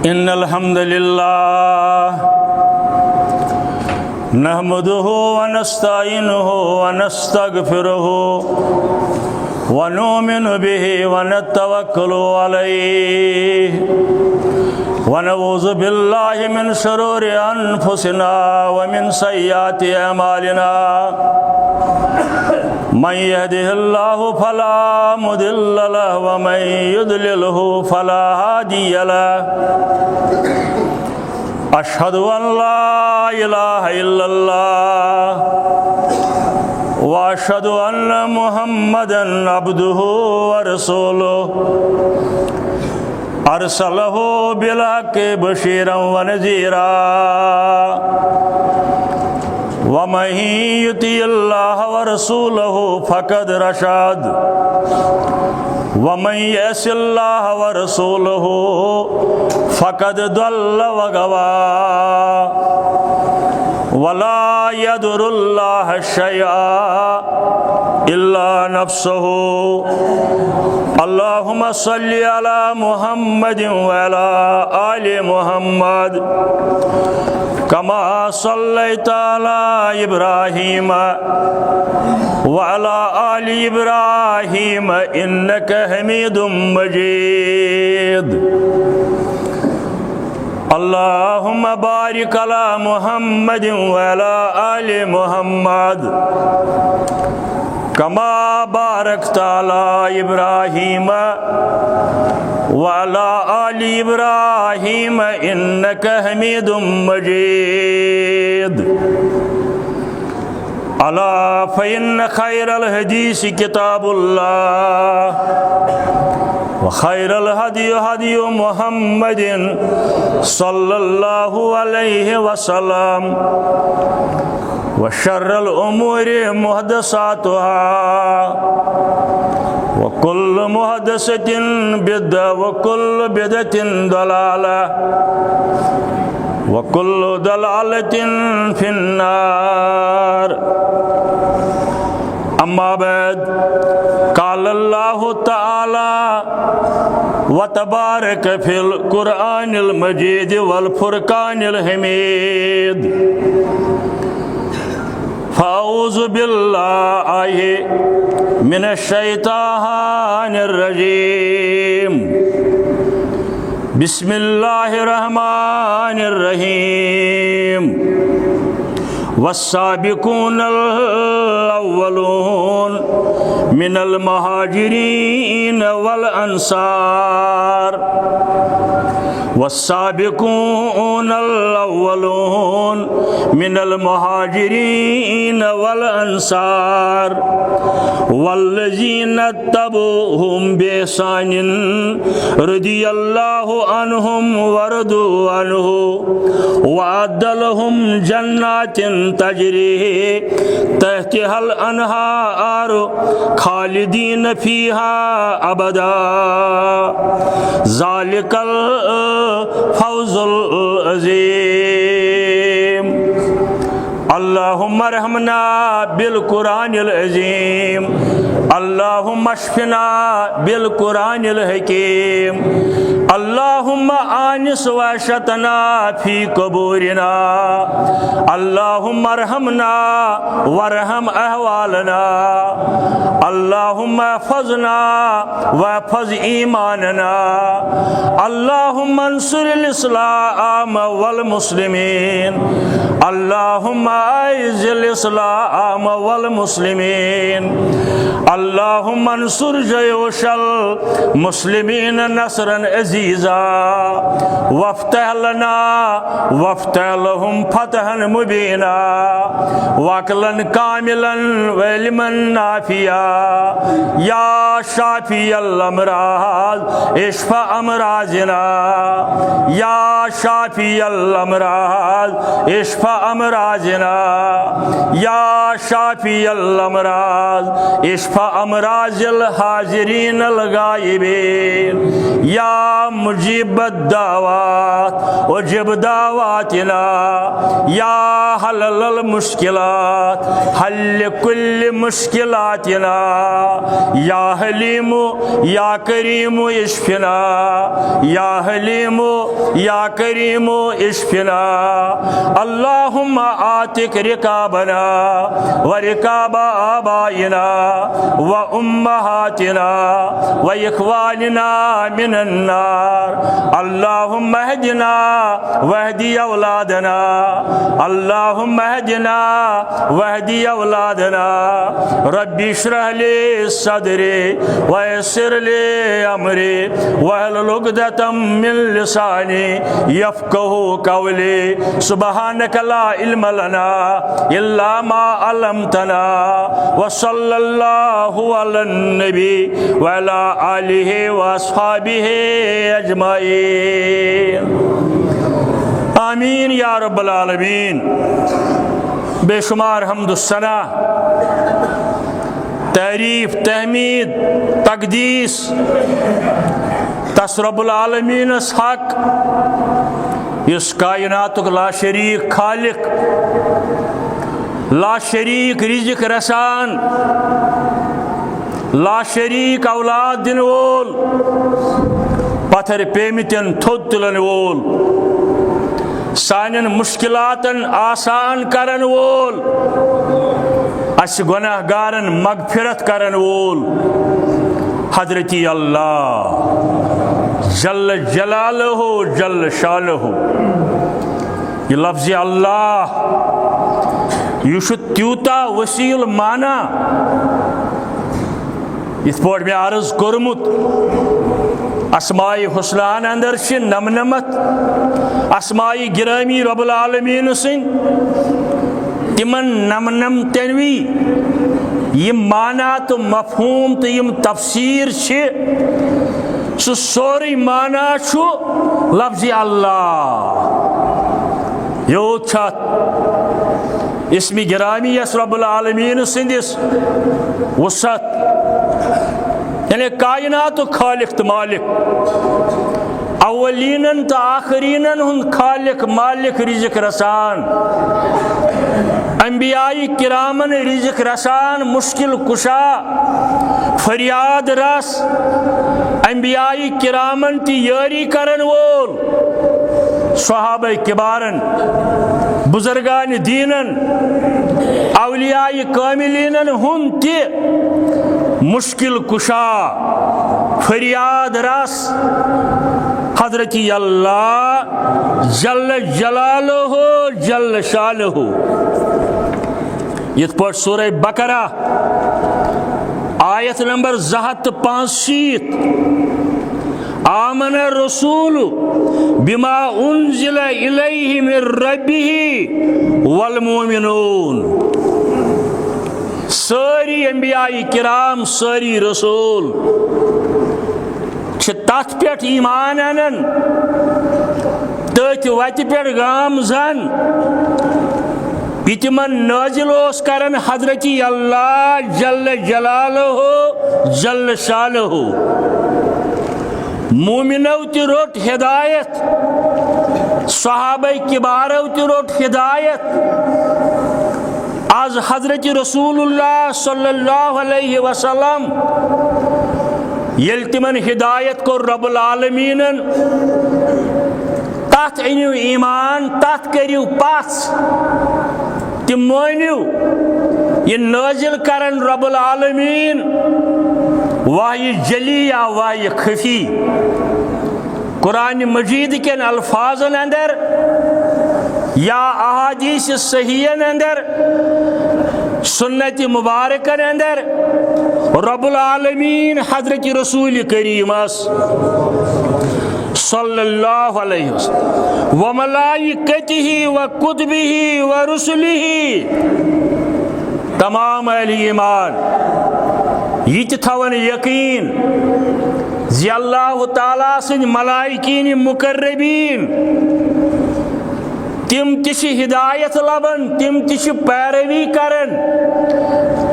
इन्नल हम्दुलिल्लाह नहमदुहु व नस्तईनुहु व नस्तगफिरुहु व नुमिनु बिहि व नतवक्कलु अलैहि व नऊज़ु बिल्लाहि मिन शुरूरि अनफुसिना व मिन सय्यिआति अमालिना मन यहदिहिल्लाहु फला मुदिल्ल लहु व मन युद्लिलहु फला हादिय लहु अशहदु अन ला इलाहा इल्लल्लाह व अशहदु अन्न मुहम्मदन अब्दुहु व रसूलुहु अरसलहु बिल हक़्क़ि बशीरन व नज़ीरा व मन युतिइल्लाह व रसूलहु फ़क़द रशद व मन यअसिल्लाह व रसूलहु फ़क़द दल्ल व गवा वला यदुरुल्लाह शयअन इल्ला नफ्सहु अल्लाहुम्मा सल्लि अला मुहम्मदिन व अला आलि मुहम्मद कमा सल्लैता अला इब्राहीम व अला आलि इब्राहीम इन्नका हमीदुम मजीद अल्लाहुम्मा बारिक अला मुहम्मदिन व अला आलि मुहम्मद कमा बारकता अला इब्राहीम व अला आलि इब्राहीम इन्नका हमीदुम मजीद अला फ़इन्न खैरल हदीस किताबुल्लाह व खैरल हदी हदी मुहम्मदिन सल्लल्लाहु अलैहि वसल्लम व शर्रल उमूरि मुहदसातुहा व कुल्लु मुहदसतिन बिद्अह व कुल्लु बिदअतिन दलालह व कुल्लु दलालतिन फिन्नार अम्मा बाद क़ाल अल्लाहु तआला व तबारक फिल कुरआनिल मजीद वल फुरकानिल हमीद फ़अऊज़ु बिल्लाहि मिनश शैतानिर रजीम बिस्मिल्लाहिर रहमानिर रहीम वस्साबिकूनल अव्वलून मिनल मुहाजिरीन वल अंसार वस्साबिकूनल अव्वलून मिनल मुहाजिरीन वल अंसार वल्लज़ीना तबऊहुम बिइहसानिन रदियल्लाहु अन्हुम व रदू अन्हु व अअद्द लहुम जन्नातिन तजरी तहतिहल अन्हार खालिदीन फीहा अबदा ज़ालिकल फौज़ुल अज़ीम अल्लाहुम्मा रहमना बिल कुरानिल अज़ीम अल्लाहुम्मा अश्फिना बिल कुरानिल हकीम अल्लाहुम्मा आनिस वशतना फी कबूरिना अल्लाहुम्मा रहमना वरहम अहवालना अल्लाहुम्मा हफ़ज़ना वहफ़ज़ ईमानना अल्लाहुम्मा अंसुरिल इस्लाम वल मुस्लिमीन अल्लाहुम्मा अइज़्ज़िल इस्लाम वल मुस्लिमीन अल्लाहुम्मा अंसुर जयूशल मुस्लिमीन नसरन अज़ीज़ा वफ़्तह लना वफ़्तह लहुम फ़तहन मुबीना वक़लन कामिलन व इल्मन नाफ़िया या शाफ़ियल अमराज़ इश्फ़ा अमराज़िना या शाफ़ियल अमराज़ इश्फ़ा अमराज़िना या शाफी अल अमराज इश्फा अमराजिल हाजिरीन अल गायबीन या मुजीब दावात उजिब दावातिना या हलल मुश्किलात हल कुल्ल मुश्किलातिना या हलीमु या करीमु इश्फिना या हलीमु या करीमु इश्फिना अल्लाहुम्मा आतिक रिकाबना व रिकाबा आबाइना व उम्महातिना व इख्वानिना मिनन नार अल्लाहुम्मा हदिना वहदी औलादना अल्लाहुम्मा हदिना वहदी औलादना रब्बी इश्रह ली सदरी व यस्सिर ली अमरी वहलुल उक़दतम मिन लिसानी यफ़क़हू क़ौली सुब्हानक ला इल्म लना इल्ला मा अल्लमतना व सल्लल्लाहु अलन नबी व अला आलिहि व अस्हाबिहि अजमाइन आमीन या रब्बल आलमीन। बेशुमार हम्द सना तारीफ तहमीद तकदीस तस रब्बुल आलमीनस हक इस कायनातुक ला शरीक खालिक ला शरीक रिज़्क़ रसान ला शरीक औलाद दिन वोल पत्थर पेमितन थोद तुलन वोल सानन मुश्किलातन आसान करन वोल अस गुनाहगारन मगफिरत करन वोल हजरती अल्लाह जल्ल जलालहु जल्ल शालहु। ये लफ्ज़ अल्लाह यह त्यूता वसील माना इत पे मे अर्ज कोर्मुत अस्माए हुस्नान अंदर से नमनमत अस्माए गिरामी रब्बुल आलमीन सिंह तिमन नमनम तनवी यम माना तो मफहूम तो यम तफसीर सह सोरी माना लफ्ज़ अल्लाह योत इसमी गिरामी यस रब्बुल आलमीन सिंदिस वसत यानी कायनात खालिक तो मालिक अवलीनन तो आखरीनन हुन खालिक मालिक रिज़्क़ रसान अंबियाई किरामन रिज़्क़ रसान मुश्किल कुशा फरियाद रस अंबियाई किरामन ती यारी करन वोल सहाबा किबारन बुजुर्गान दीनन अवलियाई कामिलीनन हुन ती मुश्किल कुशा फरियाद रस हजरती अल्लाह जल्ल जलालहु जल्ल शालहु। यथ पर सूरह बकरा आयत नंबर 265 आमन रसूल बिमा उन्जिल इलैहि मिर रब्बिहि वल मोमिनून। सारी अंबियाई किराम सारी रसूल तथ पे ईमान अनन तथ वत पे गाम जन तिमन नाजिल करन हजरती अल्लाह जल्ल जलालहु जल्ल शालहु। मोमिनो ति रोट हिदायत सहाबा किबारो ति रोट हिदायत आज हजरत रसूलुल्लाह सल्लल्लाहु अलैहि वसल्लम यल तिमन हिदायत को रब्बुल आलमीनन तथ अनिव ईमान तथ करिव पास तिम मानिव ये नाजिल करन रब्बुल आलमीन वाही जली या वाही खफी कुरान मजीद के अल्फाजन अंदर या अहादीस सहीहन अंदर सुन्नत मुबारकन अंदर रब्बुल आलमीन हजरत रसूल करीम सल्लल्लाहु अलैहि वसल्लम व मलाइकतिही व कुतुबिही व रुसुलिही तमाम अहले ईमान यह थवन यकीन ज़ि अल्लाह ताला सिंद मलाइकीन मुकर्रबीन तिम तिश हिदायत लबन, तिम तिश पैरवी करन,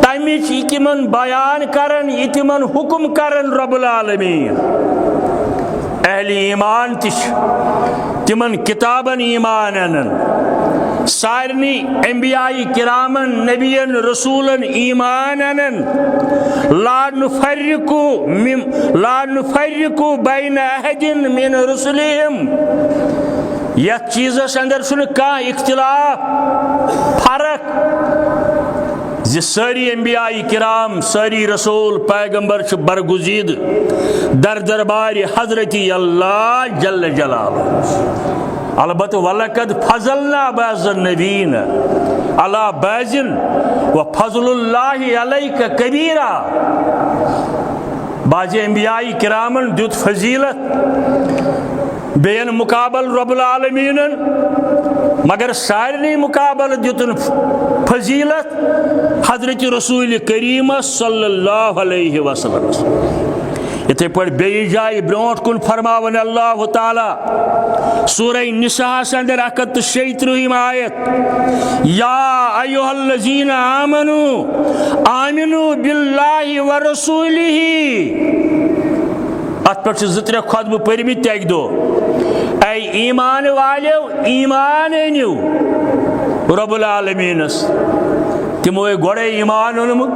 तमिच तिमन बयान करन, तिमन हुक्म करन रब्बुल आलमीन। अहले ईमान तिश तिमन किताबन ईमान अनन, सारनी अंबियाई किरामन नबियन रसूलन ईमान अनन। ला नुफर्रिकु बैन अहदिन मिन रुसुलिहिम, यथ चीज़स अंदर छुन कह इख्तिलाफ फर्क ज सारी अंबियाई किराम, सारी रसूल पैगंबर बरगुजीद दर दरबार हजरत अल्लाह जल्ल जलालुहु। अलबत वलकद फजलना बाज़न नबीन अला बाज़िन व फजलुल्लाहि अलैका कबीरा। बाज़ अंबियाई किरामन दुत फजीलत बेन मुकाबल रब्बुल आलमीनन, मगर सारनी मुकाबल दुतन फजीलत हजरत रसूल करीम सल्लल्लाहु अलैहि वसल्लम। इथे पर बेई जाय ब्रोट कुन फरमावन अल्लाह ताला सूरह निसा अंदर 136 आयत, या अय्युहल्लज़ीना आमनू आमिनू बिल्लाहि व रसूलिही। अत पर ज़िक्र खुतब परमित तक दो, ऐ ईमान वालो ईमान अनियो रब्बुल आलमीनस। तिमो गोड़े ईमान ओनमुत,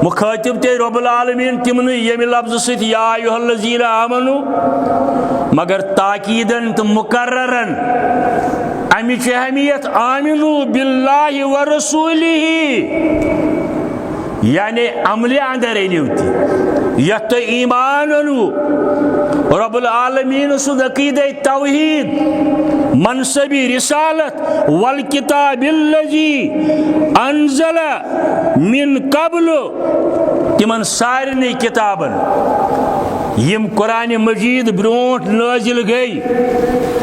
मुखातिब ते रब्बुल आलमीन तिमन यमि लफ्ज़ सत या अय्युहल्लज़ीना आमनू, मगर ताकीदन तो मुकर्ररन अमिच अहमियत आमिनू बिल्लाहि व रसूलिही, यानी अमले अंदर अनियो यत तो ईमान ओनु रब्बुल आलमीन सुद अकीदे तौहीद मनसबी रिसालत वल किताबिल्लज़ी अनज़ल मिन क़ब्ल, तिमन सारनी किताबन यम कुरान मजीद ब्रोट नाजिल गई।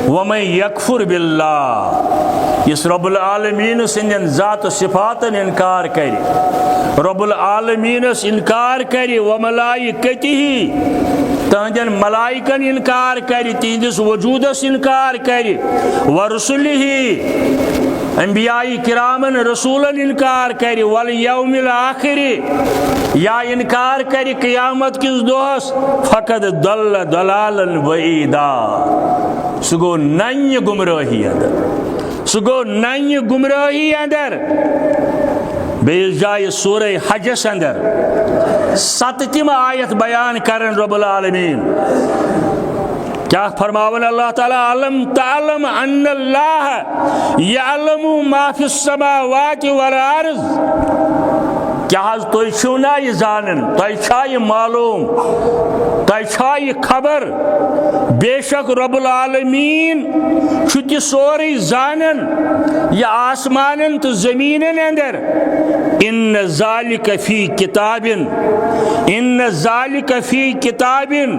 वमन यकफुर बिल्लाह, इस रब्बुल आलमीन सिंदन ज़ात सिफातन इनकार करे, रब्बुल आलमीन इनकार करे, व मलाइकतिही तहदन मलाइकन इनकार करे, तिहदिस वजूदस इनकार करे, व रुसुलिही अंबियाई किरामन रसूलन इनकार करे, वल यौमिल आखिरी या इनकार करे क़यामत किस दोहस, फ़क़द दल्ल दलालन बईदा, सुगो नन्य गुमराही अंदर, सुगो नन्य गुमराही अंदर। बेस जाय सूरह हजस अंदर 7 आयत बयान करन रब्बुल आलमीन। क्या फरमावन अल्लाह ताला, अलम तालम अन्नल्लाह यअलमु मा फिस समावाति वल अर्ज़। क्या तुम छो ना यह जानन, तुम मालूम, तुम खबर, बेशक रब्बुल आलमीन छुति सोरे जानन यह आसमानन तो ज़मीनन अंदर। इन्न ज़ालिका फ़ी किताबिन, इन्न ज़ालिका फ़ी किताबिन,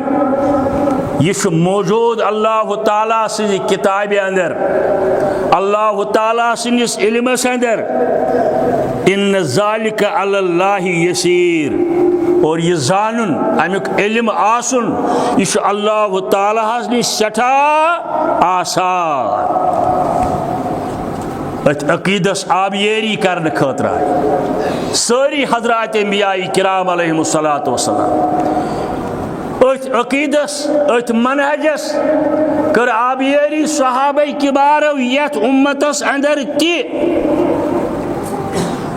यह मौजूद अल्लाह ताला सिंह किताब अंदर, अल्लाह ताला सिंस इल्मस अंदर। इन्न ज़ालिका अलल्लाहि यसीर, और यह जानन अमुक इल्म आसन यह अल्लाह ताला निश सठा आसान। अकीदस आबियरी करने खतरा सारी हजरात अंबियाई किराम अलैहिमुस्सलातु वस्सलाम अकीदस मनहजस कर आबियरी सहाबाए किबारो यथ उम्मतस अंदर ति,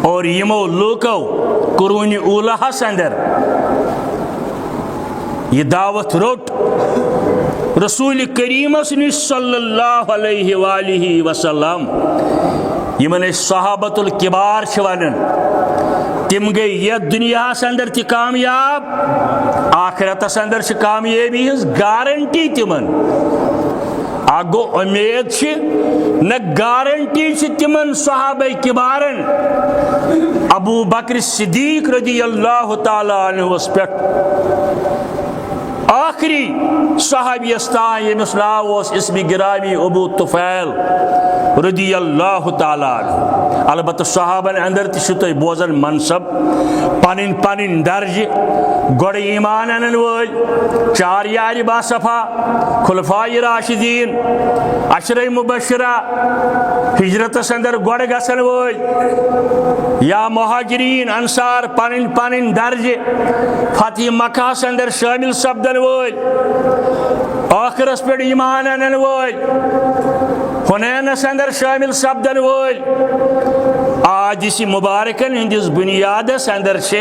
और यमो लोको कुरून उलहस अंदर यह दावत रोट रसूल करीमस निश सल्लल्लाहु अलैहि वसल्लम। यमन सहाबतुल किबार वनान, तिम गई यथ दुनिया अंदर ति कामयाब, आखिरतस अंदर कामयाबी हज गारंटी तिमन। आगो उम्मीद न गारंटी तिमन सहाबाए किबारन अबू बकर सिद्दीक रज़ियल्लाहु ताला अन्हुस पे आखिरी सहाबियस तान यमिस नाव ओस इस्म गिरामी अबू तुफैल रज़ियल्लाहु ताला अन्हु। अलबत्त सहाबन अंदर तुम बोजन मनसब, पन पन दर्ज, गोड़ ईमान अनन वल 4 यार बासफा खुलफाए राशिदीन अशरे मुबशरा हिजरतस अंदर गोड़ गसन वल या मुहाजिरीन अंसार पन पन दर्जे फतह मक्का अंदर शामिल सपदन वल आखिरस पे ईमान अनन वल हुनैनस अंदर शामिल सपदन वल आज इस मुबारकन हंदिस बुनियादस अंदर से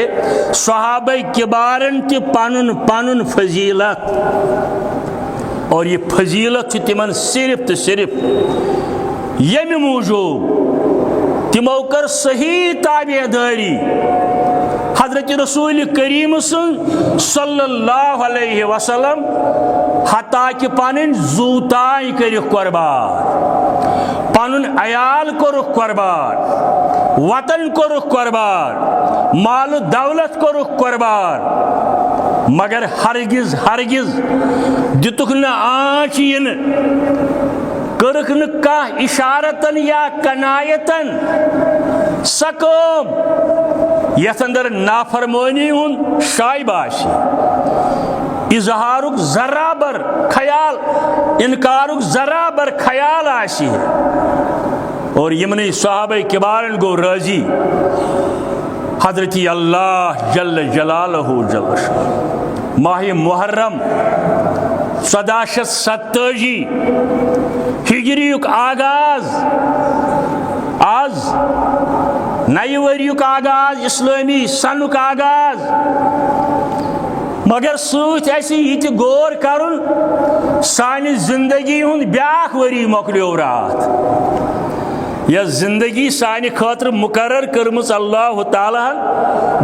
सहाबाए किबारन ति पनुन पनुन फजीलत और ये फजीलत तिमन सिर्फ तो सिर्फ यम मूजूब तिमो कर सही ताबेदारी हजरत रसूल करीम सल्लल्लाहु अलैहि वसल्लम हता कि पन जूताई कर कुर्बान पनुन अयाल कोरुख कुर्बान वतन कोरुख कुर्बान माल दौलत कोरुख कुर्बान मगर हरगिज हरगिज दितुक न आँच इन करख न कह इशारतन या कनायतन सकम यथ अंदर नाफरमानी हुन शायबाश इजहारुक जराबर ख्याल इनकारुक जराबर ख्याल आशी और यमनी सहाबाए किबारन गो राजी हजरत अल्लाह जल्ल जलालहु जल्ल माह मुहर्रम 1427 हिजरियुक आगाज आज नए वरियुक आगाज इस्लामी सनुक आगाज मगर सत गौर करुन सानि जिंदगी हुंद ब्याख वरी मोकलियो रात यह जिंदगी सानि खतर मुकर्रर करमस अल्लाह ताला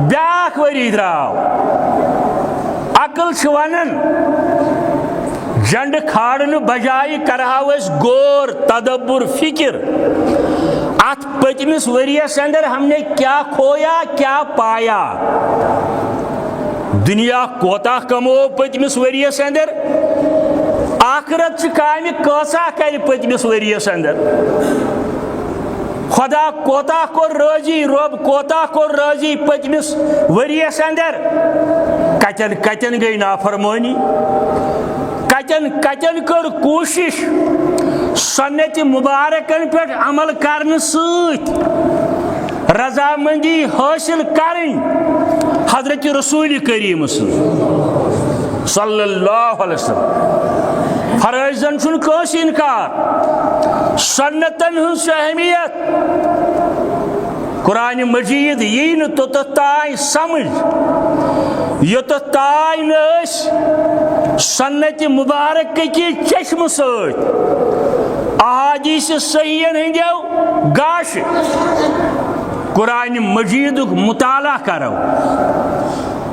ब्याख वरी द्राव अकल वनन झंड खाड़न बजाय करहाव गौर तदब्बुर फिक्र अत पतमिस वरियस अंदर हमने क्या खोया क्या पाया दुनिया कोता कमो पतमिस वरियस अंदर आखिरत काम कसा कर पतमिस वरियस अंदर खुदा कोता को राजी रब कोता को राजी पतमिस वरियस अंदर कचन कचन गई नाफरमानी कचन कचन कर कोशिश सुन्नत मुबारकन पे अमल करने रजामंदी हासिल करें हजरत रसूल करीम सल्लल्लाहु अलैहि वसल्लम फराइजन छुन कस इनकार सुन्नतन हंस अहमियत कुरान मजीद यी न तोत ताय समझ योत ताय न सुन्नत मुबारक की चश्म सत अहादीस सहीहन हंदो गाश कुरान मजीद मुताला करो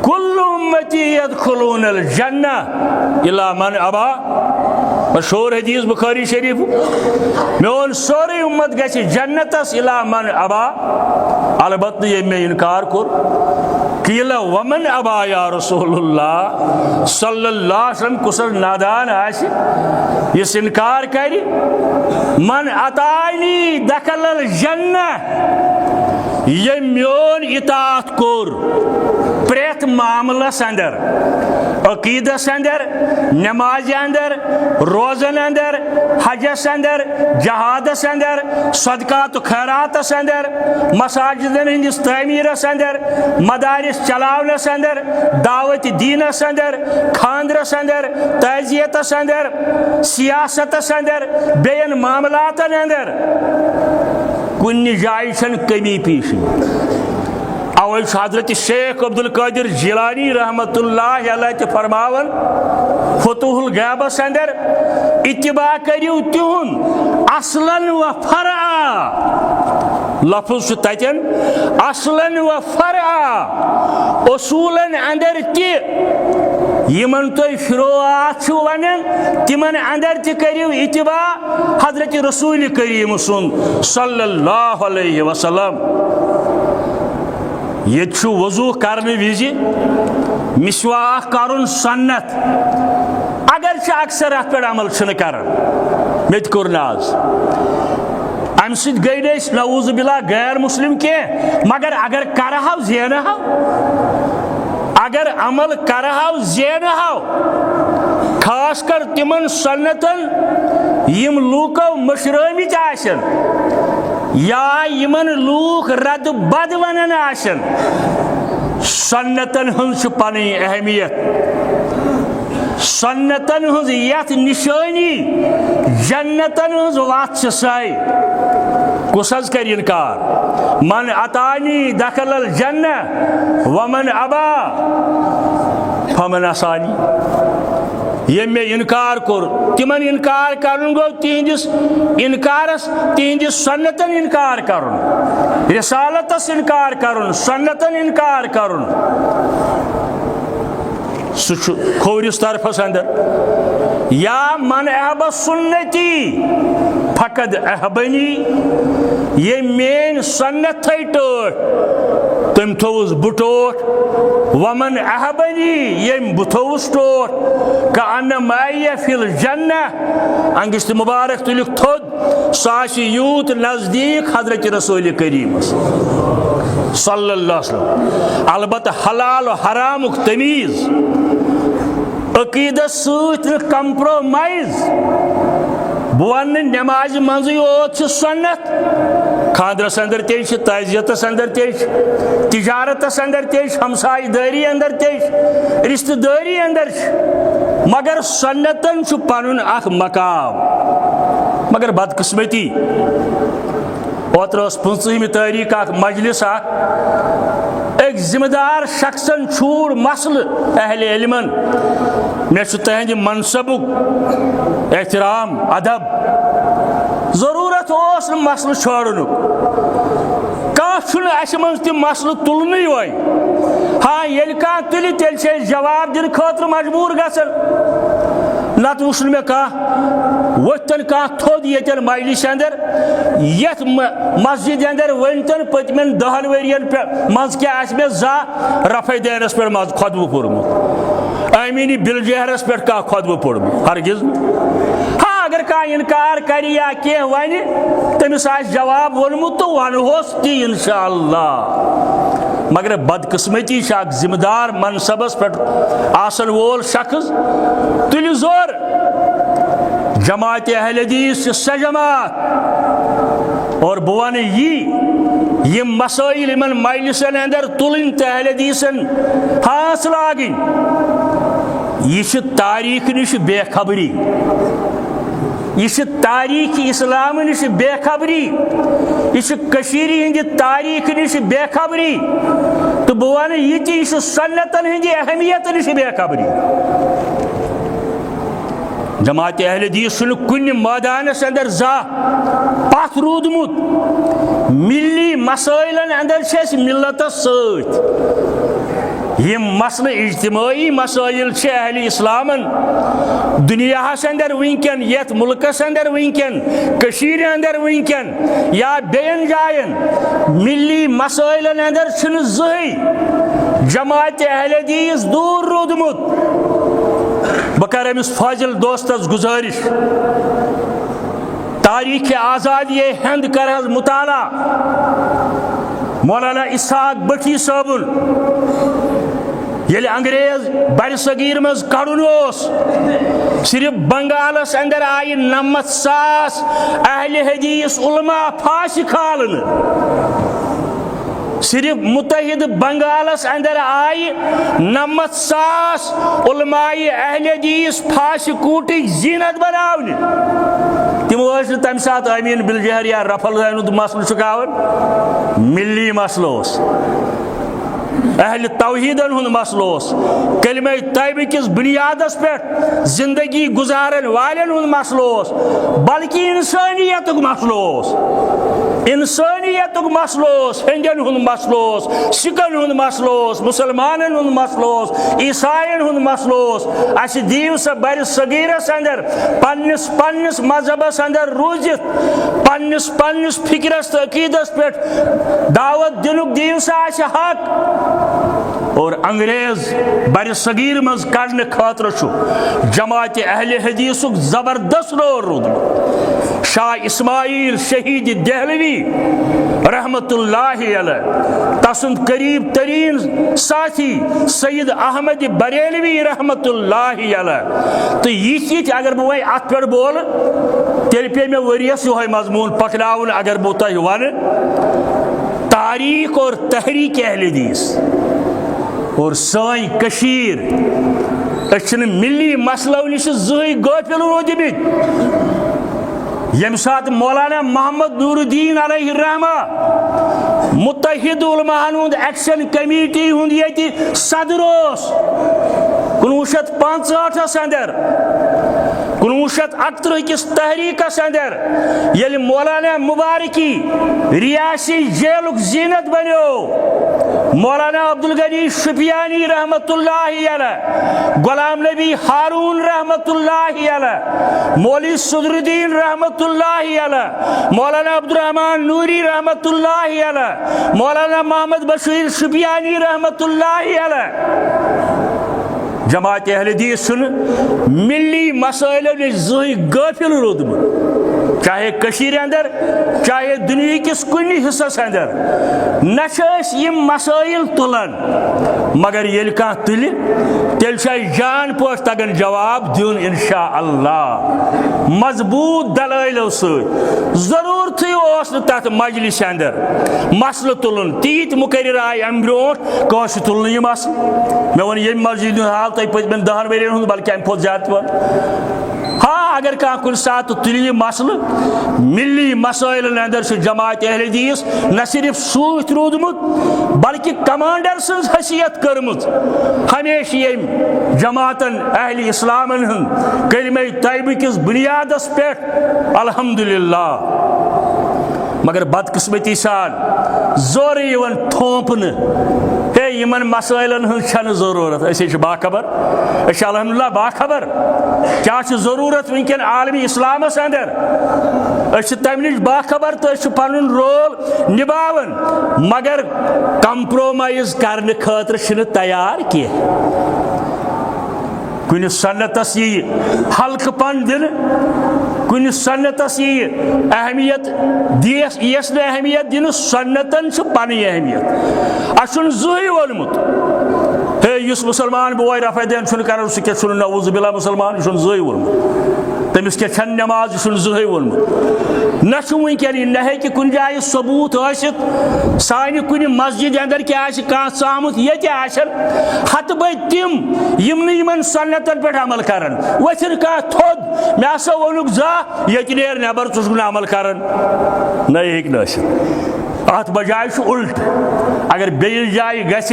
कुल्लु उम्मती यदखुलूनल जन्नह इल्ला मन अबा मशहूर हदीस बुखारी शरीफ मोन सोरे उम्मत गछि जन्नतस इल्ला मन अबा अलबत्त ये में इनकार कर कीला वमन अबा या रसूलुल्लाह सल्लल्लाहु अलैहि वसल्लम कुसर नादान आशि इस इनकार करी मन अतानी दखलल जन्नह ये म्योन इतात कोर प्रेत मामलस अंदर अकीदस अंदर नमाज अंदर रोजन अंदर हजस अंदर जहादस अंदर सदकात खैरातस अंदर मसाजिदन हंदिस तमीरस अंदर मदारिस चलावनस अंदर दावत दीनस अंदर खानदरस अंदर तजियतस अंदर सियासतस अंदर बेयन मामलातन अंदर कुन जाय कमी पेश अवै हजरत शेख अब्दुल कादिर जिलानी रहमतुल्लाह अलैहि फरमावन फतुहुल गैबस अंदर इत्तिबा करियो तिहुन असलन व फरआ लफ्ज ततन असलन व फरआ उसूलन अंदर ति यमन तो शुरुआत वनन तिमन अंदर ति करियो इत्तिबा हजरत रसूल करीम सल्लल्लाहु अलैहि वसल्लम ये वजू करने विजि मिसवाक करुन सन्नत अगर अक्सर अत पे अमल कर मे कोर नाज अम सत गई नऊज़ बिल्लाह गैर मुस्लिम के मगर अगर करहाव जेनहाव अगर अमल करहाव ज़ेनहाव खास कर तिमन सन्नतन यम लूको मशरमित आसन या यमन लूक रद बद वनन आसन सन्नतन हंस पनी अहमियत सन्नतन हंस यथ निशानी जन्नतन हंस वात साई कुस कर इनकार मन अतानी दखल जन्ना वमन अबा फमन असानी ये में इनकार कोर तिमन इनकार कर गो तिहदिस इनकारस तिहदिस सन्नतन इनकार कर रिसालतस इनकार कर सन्नतन इनकार कर सह खोरिस तरफस अंदर या मन अहब सुन्नती फकद अहबनी ये मेन सन्नत थी टोट तम थोस बुटोट वमन अहबनी ये बुथोस टोट का अन्न माय फिल जन्ना अंगिश्त मुबारक तुलिक थोद साश यूत नजदीक हजरत रसूल करीम सल्लल्लाहु अलैहि वसल्लम अलबत्ता हलाल और हराम तमीज अकीदत सत कंप्रोमाइज बह नमाज मज योत सन्नत खानदरस अंदर ताजियतस अंदर तिजारतस अंदर हमसायदारी अंदर रिश्तेदारी अंदर मगर सन्नतन पनुन अख मकाम मगर बदकिस्मती ओत्र 15 तारीख मजलिस एक जिम्मेदार शख्सन छूड़ मसल अहले इल्मन मे तहद मनसबुक एहतराम अदब जरूरत ओस मसल छोड़न कह मन तम मसल तुलन वो हाँ ये तुल तेल जवाब दिन खतर मजबूर गसन नत वुच मे कह वतन कह थोद ये मजलिस अंदर यथ मस्जिद अंदर वनतन पतमन 10 वरियन मज क्या मे जा रफे दैनस पे मज खुतबह पोर्मुत अमीनी बिलजहरस पे कह खुतबह पोर्मुत हरगिज हाँ अगर कह इनकार कर या कह वन तमिस जवाब वोनमुत तो वनहोस ती इंशाअल्लाह मगर बदकिस्मती जिम्मेदार मनसबस पे आसन वोल शख्स तुल जोर जमात अहले हदीस स जमात और बह वन ये मसाइल इन मजलिसन अंदर तुलन तो अहले हदीसन हाथ लागन यह तारीख निश बेखबरी यह तारीख इस्लाम निश बेखबरी यह तारीख निश बेखबरी तो बह वन यह सन्नतन हंद अहमियत निश बेखबरी जमात अहले हदीस कुन मैदानस अंदर जा पथ रूदमुत मिली मसाइलन अंदर मिलतस सत यम मसल इज्तिमाई मसाइल अहले इस्लामन दुनियाहस अंदर वनकन यथ मुल्कस अंदर वनकन कशीर अंदर वनकन या बेन जायन मिली मसाइलन अंदर जही जमात अहले हदीस दूर रूदमुत बह कर अमिस फाजिल दोस्तस गुजारिश तारीख आज़ादी हिंद कर मुताला मौलाना इसहाक भट्टी साहबुन ये अंग्रेज बर सगीर मज कड़न सिर्फ बंगालस अंदर आय 90,000 अहले हदीस उलमा फांसी खालन सिर्फ मुतहिद बंगालस अंदर आय 90,000 उलमाए अहले हदीस फांसी कूट जीनत बनावन तमो तम सात अमीन बिलजहर या रफल जैनुद मसल चुकावन मिली मसल अहल तौहीदन हुन मसल कलिमा तैयबा किस बुनियादस पे जिंदगी गुजारन वालन हुन मसल बल्कि इंसानियतुक मसल इंसानियतुक मसल हिंदन हुन मसल सिखन हुन मसल मुसलमानन हुन मसल ईसायन हुन मसल अस दीव स बर सगीरस अंदर पन्निस पन्निस मजहबस अंदर रूजित पन्निस पन्निस फिक्रस तो अकीदस पे दावत दिनुक दीव स आस हक और अंग्रेज बर सगीर मज कड़ने खातर जमात अहले हदीसुक जबरदस्त रोल शाह इस्माइल शहीद देहलवी रहमतुल्लाहि अलैह तसुंद करीब तरीन साथी सैयद अहमद बरेलवी रहमतुल्लाहि अलैह। तो यह अगर बह वह अत पे बोल तेल पे मे वरियस यह मजमून पकड़ाउन अगर बह तुह वन तारीख और तहरीक अहले हदीस और साई कशीर मिली मसलों नश जहन गाफिल रोदमित। यम सात मौलाना मोहम्मद नूरुद्दीन अलैहि रहमा मुत्तहिद उलमाहन हुंद एक्शन कमेटी हुंद ये सदर 1965 अंदर 1938 किस तहरीकस अंदर ये मौलाना मुबारकी रियासी जेलुक जीनत बनो मौलाना अब्दुल गनी शुफियानी रहमतुल्लाहि अलैह, गुलाम नबी हारून रहमतुल्लाहि अलैह, मौलवी सदरुद्दीन रहमतुल्लाहि अलैह, मौलाना अब्दुल रहमान नूरी रहमतुल्लाहि अलैह, मौलाना मोहम्मद बशीर शुफियानी रहमतुल्लाहि अलैह। जमात अहले हदीस मिली मसाइलों ने जहन गाफिल रोदमुत, चाहे कशीर अंदर चाहे दुनिया किस कुन हिस्सस अंदर न मसाइल तुलान, मगर ये तुल तेल जान पोश तगन जवाब दिन इंशा अल्लाह मजबूत दलाइलों जरूरत तथ मजलिस अंदर मसल तुलन तीत मुकर्रर आय अम ब्रोट कह तुलन यह मसल मे वन ये मस्जिद हाल तुम पत्म 10 वन हूँ बल्कि अम खो ज्यादा हाँ अगर कह कुछ सात तुल यह मसल मिली मसाइल अंदर जमात अहले हदीस न सिर्फ सूत रूदमुत बल्कि कमांडर सज हैसियत कर्मुत हमेशा यम जमातन अहले इस्लामन हूँ कलिमे तैयबा किस बुनियादस पे अल्हम्दुलिल्लाह। मगर बदकिस्मती सान जोर यवन थोपन हे यमन मसाइलन हन जरूरत अस बाखबर अल्हम्दुलिल्लाह बाखबर क्या जरूरत वनकन आलमी इस्लामस अंदर तम नश बाखबर तो पन रोल निभावन मगर कंप्रोमाइज करने खतर तैयार कह कुन सन्नतस यह हल्कपन दिन कुन सन्नतस यह अहमियत यस न अहमियत दिन सन्नतन पन अहमियत अन जहन वोनमुत हे युस मुसलमान बोय रफा देन कर सह नऊज़ुबिल्लाह मुसलमान यह जहन वोनमुत तमिस क्या नमाज यह जहन वोनमुत न वनकन न हे कुन जाए सबूत सान कुन मस्जिद अंदर क्या कह चामुत ये हत बद तिम यमन सन्नतन पे अमल कर वथिन कह थोद मे हसा वोनुक जा ये नेर नबर चुन अमल कर न हे अत बजाय उल्ट अगर बेल जाए गस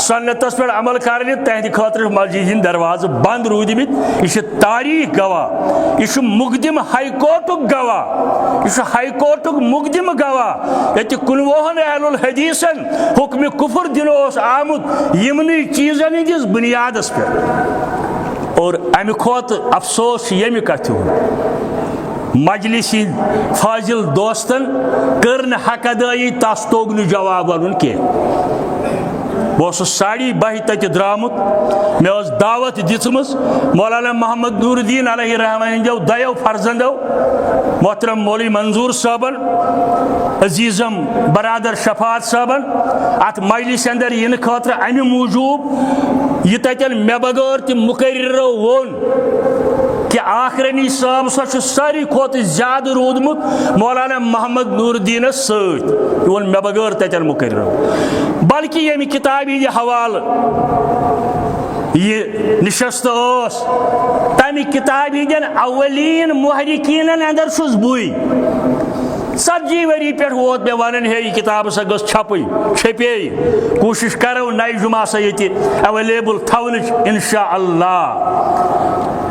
सन्नतस पे अमल कर तहद खतर मस्जिद हिंद दरवाज बंद रूदमित यह तारीख गवाह यह मुकदम हाईकोर्टुक गवाह यह हाईकोर्टुक मुकदम गवाह ये कुनवहन अहलुल हदीसन हुक्म कुफर दिन आमुत यमन चीजन हंदिस बुनियादस पे और अमि खोत अफसोस यमि कथ मजलिस फाजिल दोस्तन कर हक अदाई तस तोग न जवाब वन कह बह 12:30 तत द्रामुत मे दावत दिम मौलाना मोहम्मद नूरुद्दीन अलैहि रहमा हंदो दयो फर्जंदो मोहतरम मौलवी मंजूर साहबन अजीजम बरादर शफात साहबन अत मजलिस अंदर इन खतर अमि मूजूब यह तन मे बगैर तम मुकर्ररो वोन कि आखरनी साहब सह सारी खोत ज्यादा रूदमुत मौलाना मोहम्मद नूरुद्दीन सत मे बगैर तन मुकर्ररो बल्कि ये किताब हंद हवाल यह निशस्त तमि किताब हंदन अवलीन मुहरिकीन अंदर छुस बुई 40 वरी पे वोत मे वन हे यह किताब सा गस छपे कोशिश करो नई जुमा सा ये अवेलेबल थवन इंशा अल्लाह।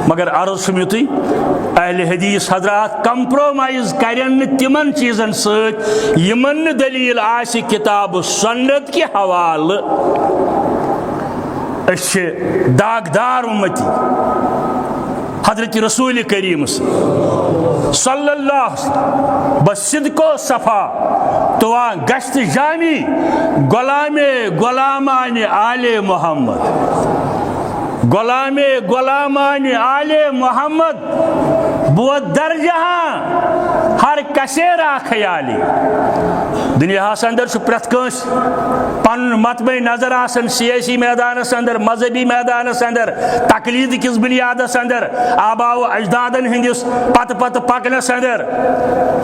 मगर अर्ज युति अहले हदीस हजरात कंप्रोमाइज करन तिमन चीजन समन दलील आसि किताब सुन्नत के हवाल दागदार उम्मती हजरत रसूल करीम सल्लल्लाहु बसिदको सफा तुआ गश्त जामी गुलामान आले मोहम्मद गुलामान आले मोहम्मद वो दर जहां हर कसेरा ख्याली दुनिया अंदर प्रत कंस पन मतब नजर आसन सियासी मैदानस अंदर मजहबी मैदानस अंदर तकलीद किस बुनियादस अंदर आबाव अजदादन हंदिस पत पत पकनस अंदर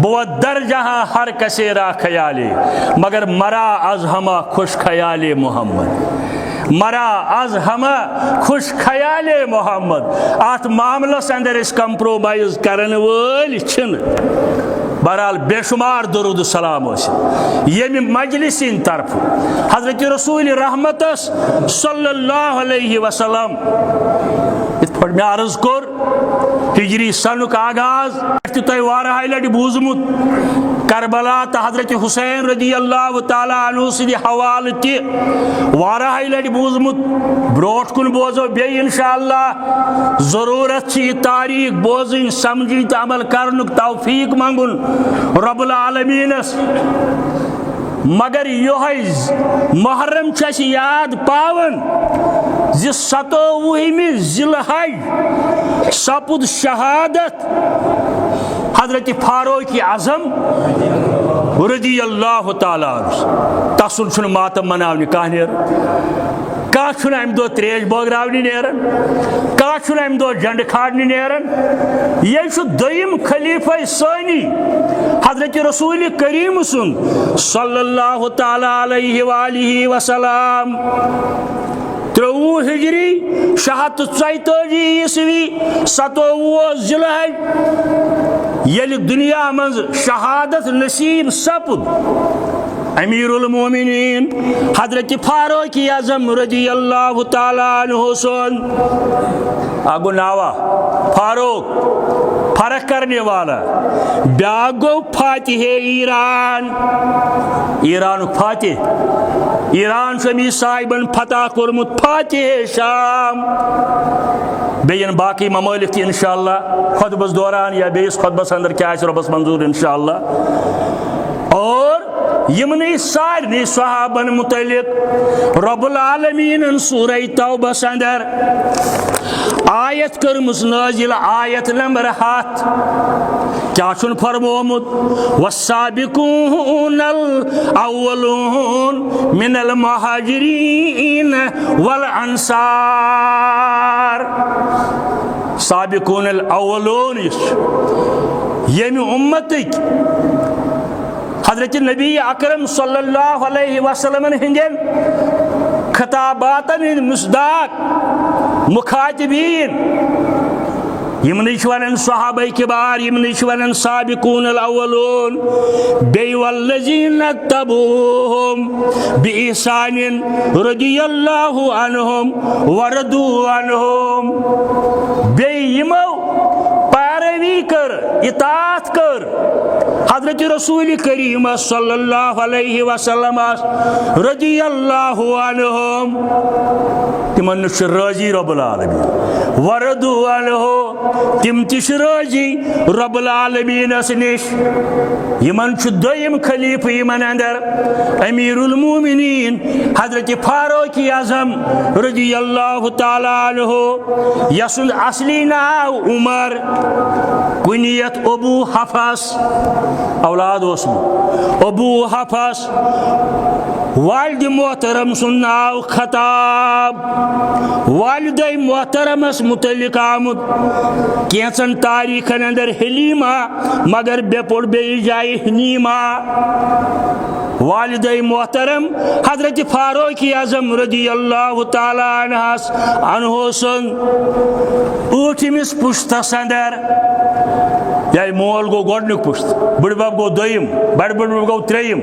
वो दर जहां हर कसेरा ख्याली मगर मरा अज हमा खुश ख्याल मोहम्मद मरा अज हमा खुश ख्याल मोहम्मद अत मामलस अंदर इस कंप्रोमाइज करन वल छिन बहरहाल बेशुमार दरूद सलाम ये मजलिस तरफ हजरत रसूल रहमत सल्लल्लाहु अलैहि वसल्लम मे अर्ज कोर हिजरी सनुक आगाज तुह वारह लट बूजमुत करबला तो हजरत हुसैन रजी अल्लाह ताला अन्हु सद हवाल वारह लट बूजमुत ब्रोट कुन बोजो बे इंशाअल्लाह जरूरत तारीख बोजन समझ तो अमल करनुक तौफीक मंगुन रब्बुल आलमीनस मगर योह मुहर्रम याद पावन 27 जिलहज सपुद शहादत हजरत फारूक आजम रज़ी अल्लाह ताला तसुन मातम मनावने कह अम दो त्रेश बोगरावने नेरन कह अम दो झंड खाड़ने नेरन ये दोयम खलीफा सानी हजरत रसूल करीम सुन सल्लल्लाहु ताला अलैहि वसल्लम 23 हिजरी 742 ईस्वी 27 जिलहज ये दुनिया मज शहादत नसीब सपुद अमीरुल मोमिनीन हजरत फारूक आजम रज़ी अल्लाह ताला अन्हु सुन आगो नावा फारूक फर्क करने वाला back go Fatih Iran Iran Fatih Iran Shami साहिबन फतह कोरमुत फातिह शाम बेन बाकी ममालिक इंशाअल्लाह खुतबस दौरान या बेस खुतबस अंदर क्या रबस मंजूर इंशाअल्लाह और यमन सारे सहाबन मुतलिक रब्बुल आलमीन सूरह तौबा अंदर आयत करमुस नाजिल आयत नंबर 7 क्या फरमोमुत वस्साबिकूनल अव्वलून मिनल मुहाजिरीन वल अंसार साबिकूनल अव्वलून यमि उम्मतिक हजरत नबी अकरम सल्लल्लाहु अलैहि वसल्लम हिंदन खिताबातन मुसदाक मुखातिबीन यमन वन सहाबा किबार यमन वन साबिकून अव्वलून बे वल्लज़ीना तबूहुम बिइहसान रज़ियल्लाहु अन्हुम वरदू अन्हुम बे यमो पैरवी कर इताअत कर हजरत रसूल करीम सल्लल्लाहु अलैहि वसल्लम रज़ियल्लाहु अन्हुम तिमन राजी रब्बुल आलमीन वरदू अन्हु तिम तिश राजी रब्बुल आलमीन निश यमन दोयम खलीफ यमन अंदर अमीरुल मोमिनीन हजरत फारूक आजम रज़ियल्लाहु ताला अन्हु यसुल असली नाव उमर कुनियत अबू हफस औलाद अबू हफस वालिद मोहतरम सुन नाव खताब वालिद मोहतरमस मुतलिक आमुद कैसन तारीखन अंदर हलीमा मगर बेपुर बे जाए हनीमा वालिद मोहतरम हजरत फारूक आजम रज़ियल्लाहु ताला अन्हु सुन ऊठमिस पुश्तस अंदर या मोल गो गोडनुक पुश्त बुड़बब गो दोयम बड़ बुड़बब गो त्रेयम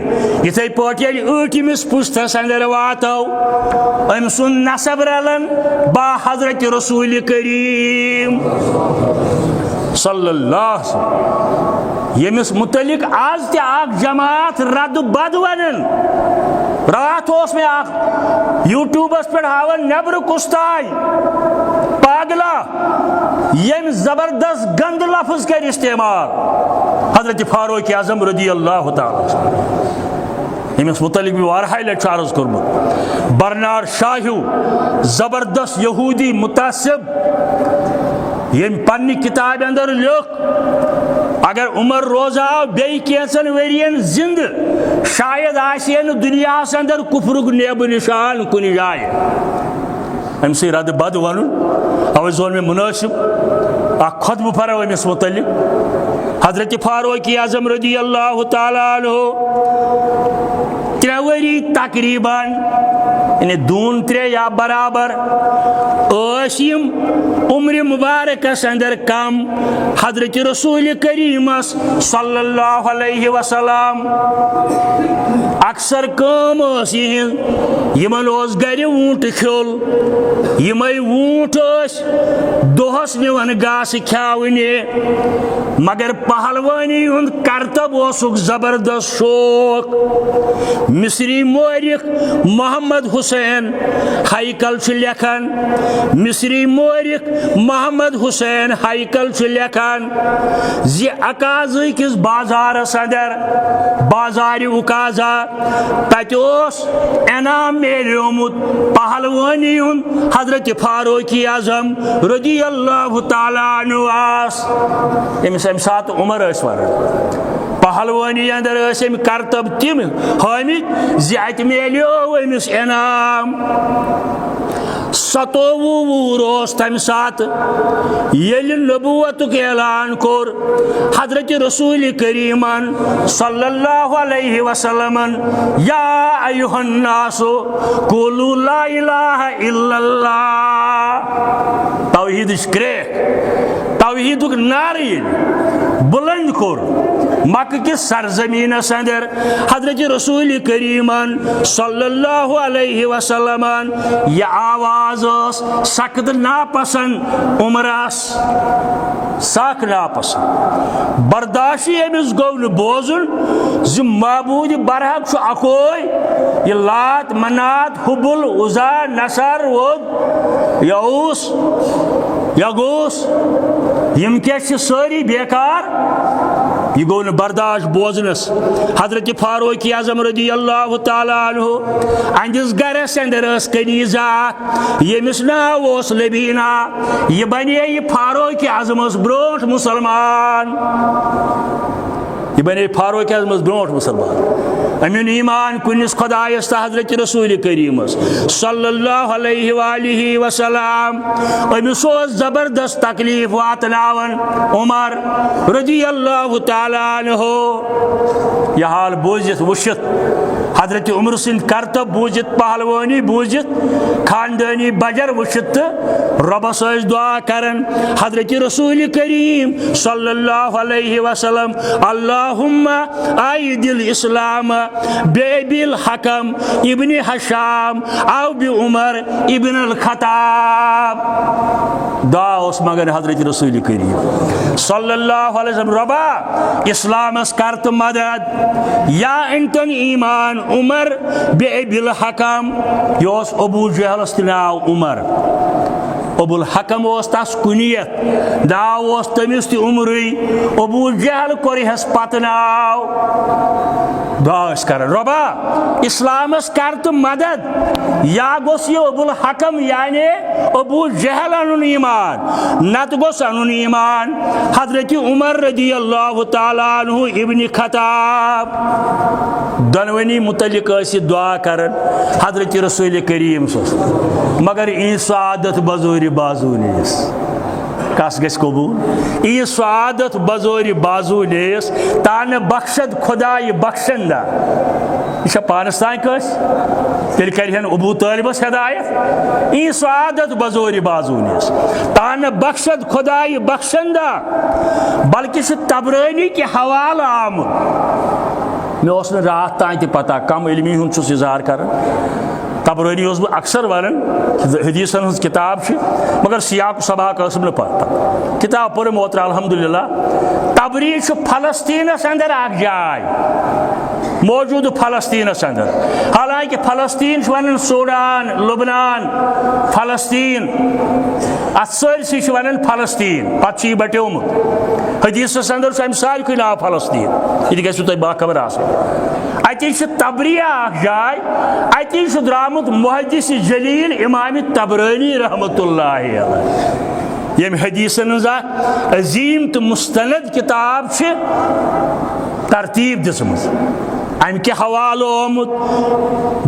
इथे पे ऊठमिस पुश्तस अंदर वातो अम सुन नसब रलन बा हजरत रसूल करीम सल्लल्लाहु यमिस मुतलिक आज ते आक जमात रद बद वनन रात में यूट्यूबस पे हावन नबर कुस्ताय पागला यम जबरदस्त गंद लफ्ज कर इस्तेमाल हजरत फारूक आजम रज़ियल्लाहु ताला यमिस मुतलिक भी वारहा लट अर्ज कोरमुत बर्नार्ड शाह्यू जबरदस्त यहूदी मुतासिब ये पन्नी किताब अंदर लिख अगर उमर रोजाव बे कैंसन वरियन जिंद शायद आशे न दुनिया अंदर कुफरुक नेब निशान कुन जाए अम से रद बद वन अवे जोन में मुनासिब खुतब परो अमिस मुतलिक हजरत फारूक आजम रजी अल्लाह तआला अन्हु 3 वरी तकरीबन यानी दून 3 या बराबर आसिम उम्र मुबारकस अंदर कम हजरत रसूल करीमस सल्लल्लाहु अलैहि वसल्लम अक्सर कम यमन गर ऊंट खोल यमे ऊंट दोहस निवन घास ख्यावने मगर पहलवानी हुंद करतब ओसुक जबरदस्त शौक मिस्री मोरिख मोहम्मद हुसैन हाइकल लेखन मिस्री मोरिख मोहम्मद हुसैन हाइकल लेखन जी अकाज़ किस बाजारस अंदर बाजार उकाजा तोस इनाम मेलोमुत पहलवानी हुंद हजरत फारूक आजम रजी अल्लाह तआला अन्हु आस अमिस अमि सात उमर वन पहलवानी अंदर करतब तम हामिद जि मेलो अमिस इनाम 27 वुहर तम सात ये नबूवतुक ऐलान कोर हजरत रसूल करीमन सल्लल्लाहु अलैहि वसल्लमन या अय्युहन्नासु कुलू ला इलाहा इल्लल्लाह तौहीद क्रेक तौहीदुक नारे बुलंद कोर मक्का के सरजमीनस अंदर हजरत रसूल करीमन सल्लल्लाहु अलैहि वसल्लमन यह आवाज सख्त नापसंद उमरस सख नापसंद बर्दाश्त अमिस गो न बोजुन जि माबूद बरहक अकोय यह लात मनात हुबुल उजा नसर वोद यऊस यगूस यम क्या सारी बेकार यह गो न बर्दाश्त बोजनस हजरत फारूक आजम रजी अल्लाह तआला अन्हु अंदिस गरस अंदर कनीजा यमिस नाव लबीना यह बने यह फारूक आजमस ब्रोट मुसलमान यह बने फारूक आजमस ब्रोट मुसलमान अमिन ईमान कुनिस खुदायस हजरत रसूल करीमस सल्लल्लाहु अलैहि वसल्लम अमिस जबरदस्त तकलीफ वातनावन उमर रजी अल्लाह तआला अन्हु यह हाल बोजित वुशित हजरत उमर सिंह करतब बूजित पहलवानी बूजित खानदानी बजर वुशित रबस दुआ करन हजरत रसूल करीम सल्लल्लाहु अलैहि वसल्लम अल्लाहुम्मा आइदिल इस्लाम बेबिल हकम इब्न हशाम औ बि उमर इब्न अल खत्ताब दुआ उस मगन हजरत रसूल करीम सल्लल्लाहु अलैहि वसल्लम रबा इस्लामस करत मदद या इंतन ईमान उमर बेबिल हकम योस अबू जहलस नाव उमर अबुल हकम तस कुनियत नाव तमिस उमरी अबू जहल कोरहस पत नाव दुआ कर रबा इस्लामस कर तो मदद या गोस ये अबुल हकम यानी अबू जहल अनुन ईमान नत गोस अनुन ईमान हजरत उमर रजी अल्लाह तआला अन्हु इब्न खत्ताब दनवनी मुतलिक दुआ कर हजरत रसूल करीम मगर ई सादत बजोरी बाजू नेस कस गस कबूल ई स्वादत बजोरी बाजू नेस तान बख्शद खुदा ये बख्शंदा यह पानस तान कस तेल करहन अबू तालिबस हिदायत ई स्वादत बजोरी बाजू नेस तान बख्शद खुदा ये बख्शंदा बल्कि तबरानी के हवाला आमुत मे रात तान पता कम इल्मी हुंद इजहार कर तबरानी अक्सर वन हदीसन हज किताब मगर सियाक सबाक न पता किताब पर मोतर अल्हम्दुलिल्लाह तबरी फलस्तीनस अंदर जाय मौजूद फलस्तीनस अंदर हालांकि फलस्तीन वन सूडान लुबनान फलस्तीन अत सरसी वन फलस्तीन पे बट्योमुत हदीसस अंदर अम सारे नाव फलस्तीन यह गो तुम बाखबर अति तबरिया जाय अति द्रामुत मुहद्दिस जलील इमाम तबरानी रहमतुल्लाह अलैह यम हदीसन अजीम तो मुस्तनद किताब तरतीब दिसमज अमि हवालो आमुत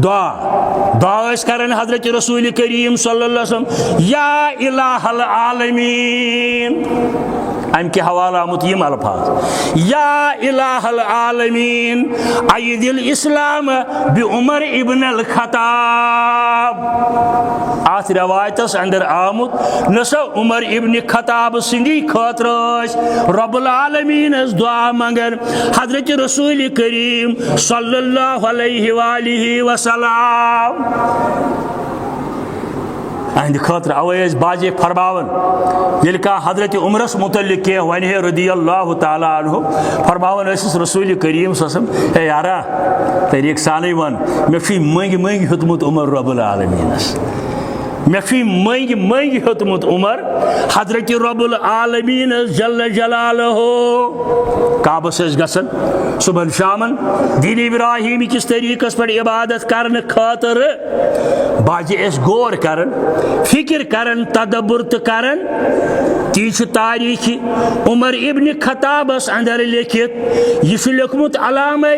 दुआ करान हजरत रसूल करीम सल्लल्लाहु अलैहि वसल्लम या इलाहल आलमीन अमि हवाला आमुत यम अल्फाज या इलाहल आलमीन अयदिल इस्लाम बि उमर इब्न अल खत्ताब अत रवायतस अंदर आमुत नसा उमर इब्न खत्ताब सिंदी खतर रब्बुल आलमीन दुआ मंगन हजरत रसूल करीम सल्लल्लाहु अलैहि वसल्लम अहद खतर अवे बाजे फरमावन ये हजरत उमरस मुतल्लिक कह वन है रदियल्लाहु ताला अन्हु फरमावन रसूल करीम ससम हे यारा तरीक सानै वन मे मंग मंग हेतमुत उमर रब्बुल आलमीनस मे मंग हेतमुत उमर हजरत रब्बुल आलमीन जल्ल जलालहु काबस गसन सुबह शामन दीन इब्राहिम किस तरीकस पर इबादत करने खातर बाजे गौर कर फिक्र कर तदब्बुर कर ती तारीख उमर इब्न खत्ताबस अंदर लिखित यह लिखमुत अलामा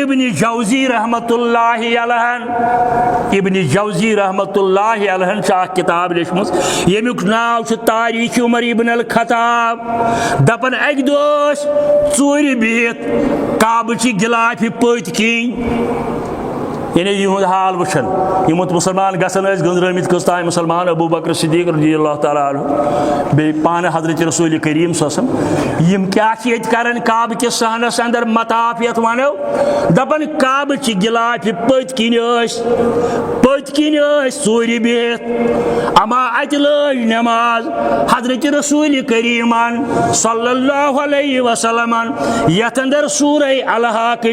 इब्न जौजी रहमतुल्लाहि अलैह इब्न जौजी रहमतुल्लाहि अलैह किताब लिखमुत यमुक नाव तारीख उमर इब्न अल खत्ताब दपन अक दोस चूर बिहित काबची गिलाफ पत किन यानी युद हाल वुन यमुत मुसलमान गसन गंजरमित कस्तान मुसलमान अबू बकर सिद्दीक रज़ियल्लाहु तआला अन्हु बे पान हजरत रसूल करीम ससम यम क्या कर काब के सहनस अंदर मताफ यथ वनो दपन काब च गिलाफ पत किन चूर बिहित अमा अत लज नमाज हजरत रसूल करीमान सल्लल्लाहु अलैहि वसल्लम यथ अंदर सूरह अलहक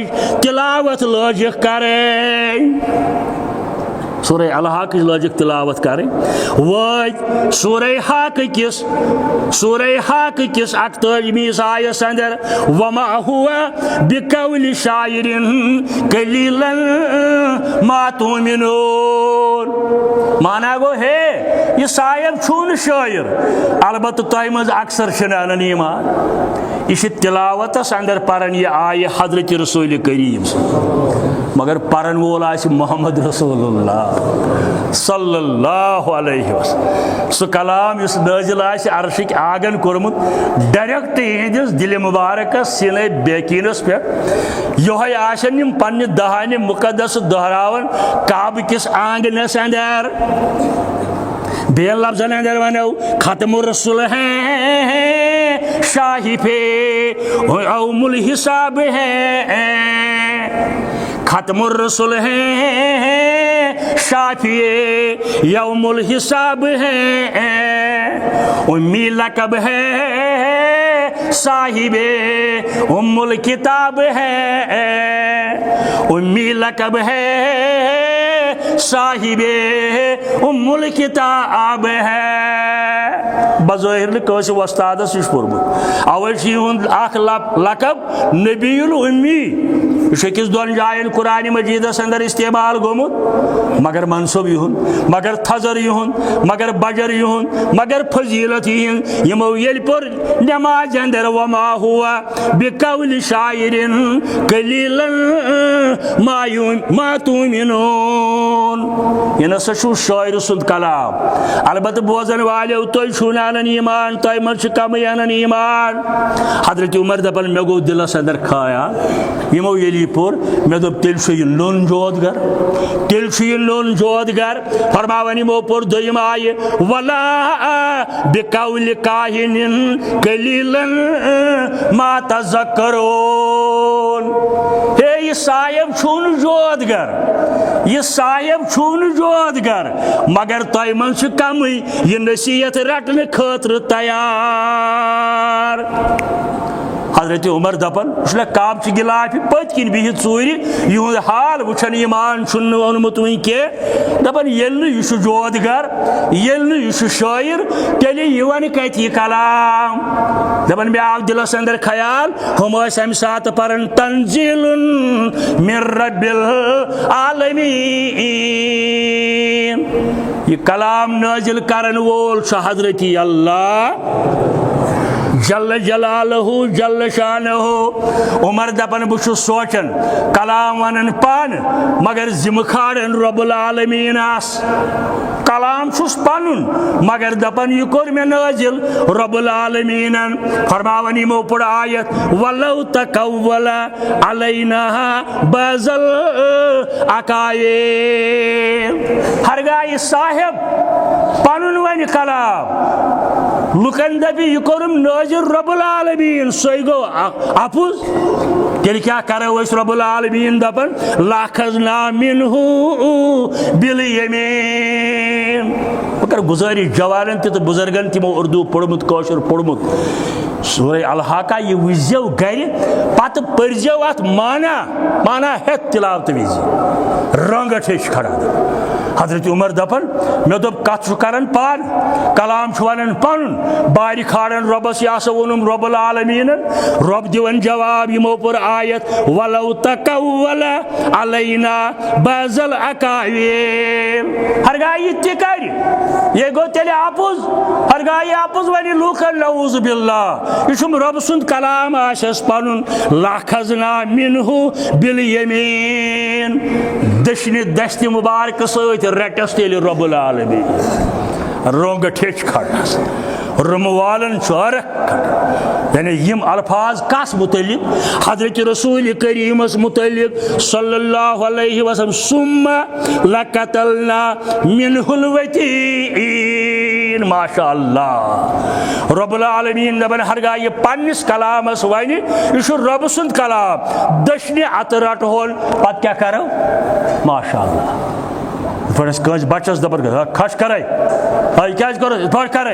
तिलावत लज करें सूरह अलहक लजिक तिलावत करें वह सूरह हक किस 48 आयस अंदर वमा हुआ बिकौल शायरिन कलीलन मा तुमिनून माना गो हे यह शायर छून शायर अलबत्त तय मज अक्सर शनान ईमान यह तिलावतस अंदर परन यह आय हजरत रसूल करीम मगर परन वोल मोहम्मद रसूलुल्लाह सल्लल्लाहु अलैहि वसल्लम सह कलाम इस नाजिल अर्शिक आगन कोर्मुत डायरेक्ट इहदिस दिल मुबारक सीने बेकीनस पे योह आशन यम पन्ने दहाने मुकद्दस दोहरावन काब किस आंगनस अंदर बेल लफ्जन अंदर वनो खत्मुर रसूल है शाहिफे औमुल हिसाब है खत्मुर रसूल है शाफिए यौमुल हिसाब है उम्मी लकब है साहिबे उम्मुल किताब है उम्मी लकब है साहिबे उम्मुल किताब है बज़ाहिर कस वस्तादस यह पोर्मुत अवे लकब नबीउल उम्मी किस दोन जायन कुरान मजीदस अंदर इस्तेमाल गोमुत मगर मनसूब युन मगर थजर युन मगर बजर युन मगर फजीलत युन यमो येल पर नमाज अंदर वमा हुआ बिकौल शायरिन कलीलन मा तुमिनून यह नसा शायर सुंद कलाम अलबत्त बोजन वाले तुम छूनान ईमान तुम मज कम अन ईमान हजरत उमर दपन मे गो दिलस अंदर खाया यमो ये पोर मे दोप तेल लोन जोद गर फरमावन यमो पोर दोयम आय वला बिकौल काहिनिन कलीलन मा तज़क्करून हे ये साहिब छून जोद गर मगर तुम मज कम यह नसीहत रटने खतर तैयार हजरत उमर दपन काब गिलाफ पत किन बिहित चूर यह हाल वुचन ईमान ओनमुत वन कह दपन यह जोदगर यह शायर तेल यह वन कत यह कलाम दपन मे आव दिलस अंदर ख्याल हम अम सात परन तंजीलुन मिन रब्बिल आलमीन यह कलाम नाजिल करन वोल हजरत अल्लाह जल्ल जलालहु जल्ल शानहु। उमर दपन बह सोचन कलाम वन पान मगर जिम खाड़न रब्बुल आलमीन कलाम पनुन मगर दपन यह कोर मे नाजिल रब्बुल आलमीन फरमावन यमो पढ़ आयत वलौ तकव्वल अलैना बज़ल अकायिल हरगाह साहिब पनुन वन कलाम लुकन दपि यह कोरुम नाजिल रब्बुल आलमीन सोई गो अपुज तेल क्या करो रब्बुल आलमीन दपन लाखजना मिन्हु बिल यमीन बह गुजारिश जवानन तो बुजुर्गन तमो उर्दू पढ़मुत कौशर पढ़मुत सूरह अल-हाका यह वजो गर पत पर्जो अत माना हेत तिलावत विज रंगट खड़ा हजरत उमर दपन मे दोप कत कर पान कलाम वन पन बार खाड़न रबस यह वोनुम रब्बुल आलमीन रब दिवन जवाब यमो पुर आयत वलौ तकव्वल अलैना बज़ल अकायिल हरगाह यह तह कर यह गो तेल आपुज हरगाह यह आपुज वन लूकन नऊज़ बिल्लाह यह रब सुंद कलाम आशस पनुन लाखजना मिन्हु बिल यमीन दशनि दस्त मुबारक सत रटस तेल रब्बुल आलमीन रोंग ठेच खड़स रमवालन अरख यानी यम अल्फाज कस मुतलिक हजरत रसूल करीमस मुतलिक सल्लल्लाहु अलैहि वसल्लम सुम्मा लकतलना मिनहुल वतीन माशाअल्लाह रब्बुल आलमीन दबन हरगाह यह पन्निस कलामस वन यह रब सुंद कलाम दशनि अत रट होल पत क्या करो माशाअल्लाह कस बचस दपन खश कर क्या कर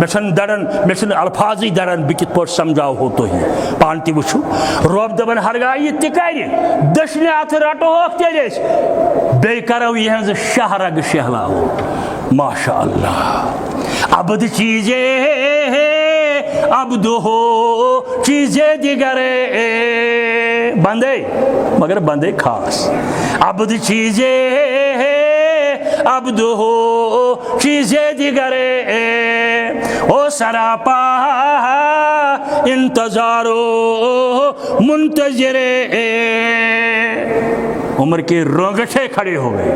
मे दड़न मे अल्फाज दड़न बह कित समझाव हो तुम पान तु रब दपन हरगाह यह तह दशनि अथ रटोक तेल बे करो यह शहरग शहलाओ माशाअल्लाह अबद चीजे अबदो हो चीजे दिगरे बंदे मगर बंदे खास अबद चीजे अबदो हो चीजे दिगरे ओ सरापा इंतजारो मुंतजरे उमर के रोंगठे खड़े हो गए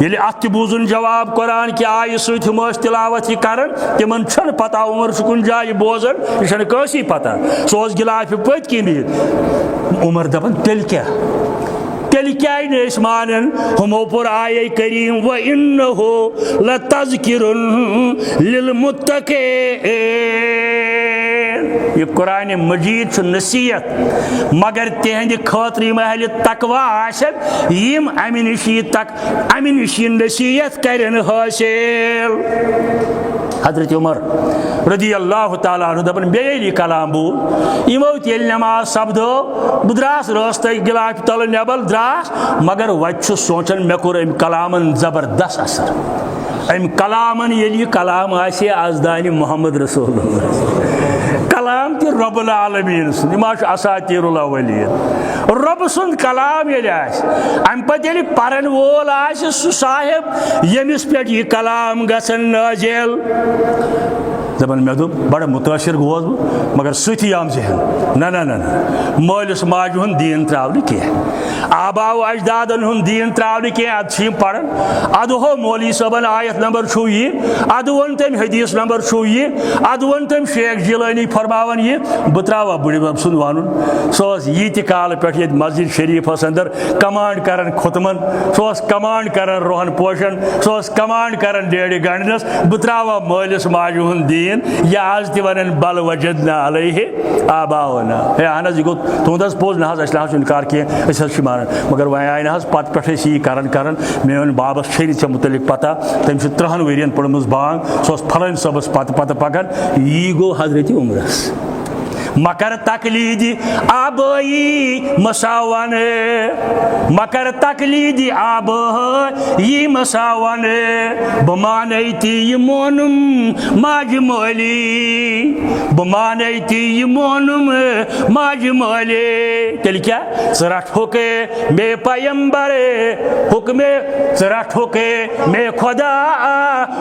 ये अत बूजुन जवाब कुरान कि आय सत तिलावत यह कर तिमन पता उमर कुन जाए बोजन यह कसी पता सह गिलाफ पत किन उमर दपन तेल क्या मानन हमो पुर आय करीम व इन्नहु लतज़किरुन लिलमुत्तक़ीन यह कुरान मजीद नसीहत मगर तिहंद खतर महल तकवा आसन यम अमि निश नसीहत करन हासिल हजरत उमर रदी अल्लाह ताला अन्हु दपन बे कलाम बूल यमो तेल नमाज सपदो बह द्रास रास्त गिलाफ तल नबल द्रास मगर वत सोचन मे कोर अम कलामन जबरदस्त असर अम कलामन ये कलाम आसे आजदान मोहम्मद रसूल कलाम ति रब्बुल आलमीन सुन यम असातीरुल अव्वलीन रब सुंद कलाम ये अम पे परन वोल सह साहिब यमिस पे यह कलाम गसन नाजिल दपन मे दोप बड़ा मुतासिर गोस बह मगर सही आम जहन ना मालिस माज हुंद दीन त्रावन कह आबाव अजदादन हुंद दीन त्रावन कह अद पढ़न अद हो मौलवी सबन आयत नंबर छू यह अद वन तम हदीस नंबर छू यह अद वन तम शेख जिलानी फरमावन यह बह त्रावा बुढ़ सुन वन सह यीत काल पे मस्जिद शरीफस अंदर कमांड कर खुतमन सह कमांड कर रोहन पोशन सह कमांड कर डेढ़ गंडनस बह त्रावा मालिस माज हुंद दीन यह आज वन बल वजदना अलैहि आबाओना हे अहन यह गो तुंद पोज ना अस इनकार कह मानान मगर वन आय ना पत पे यह कर मेन बाबस छे ऐ मुतलिक पता तम 3 वरियन पढ़म बांग सह फलन सबस पत पकान यी गो हजरत उमरस मकर तकलीदी आबई मसावन मकर तकलीदी आबई मसावन बमानती मोनुम माज मोली बमानती मोनुम माज मोली तेल क्या रट हुके मे पैगंबर हुक्मे रट हुके मे खुदा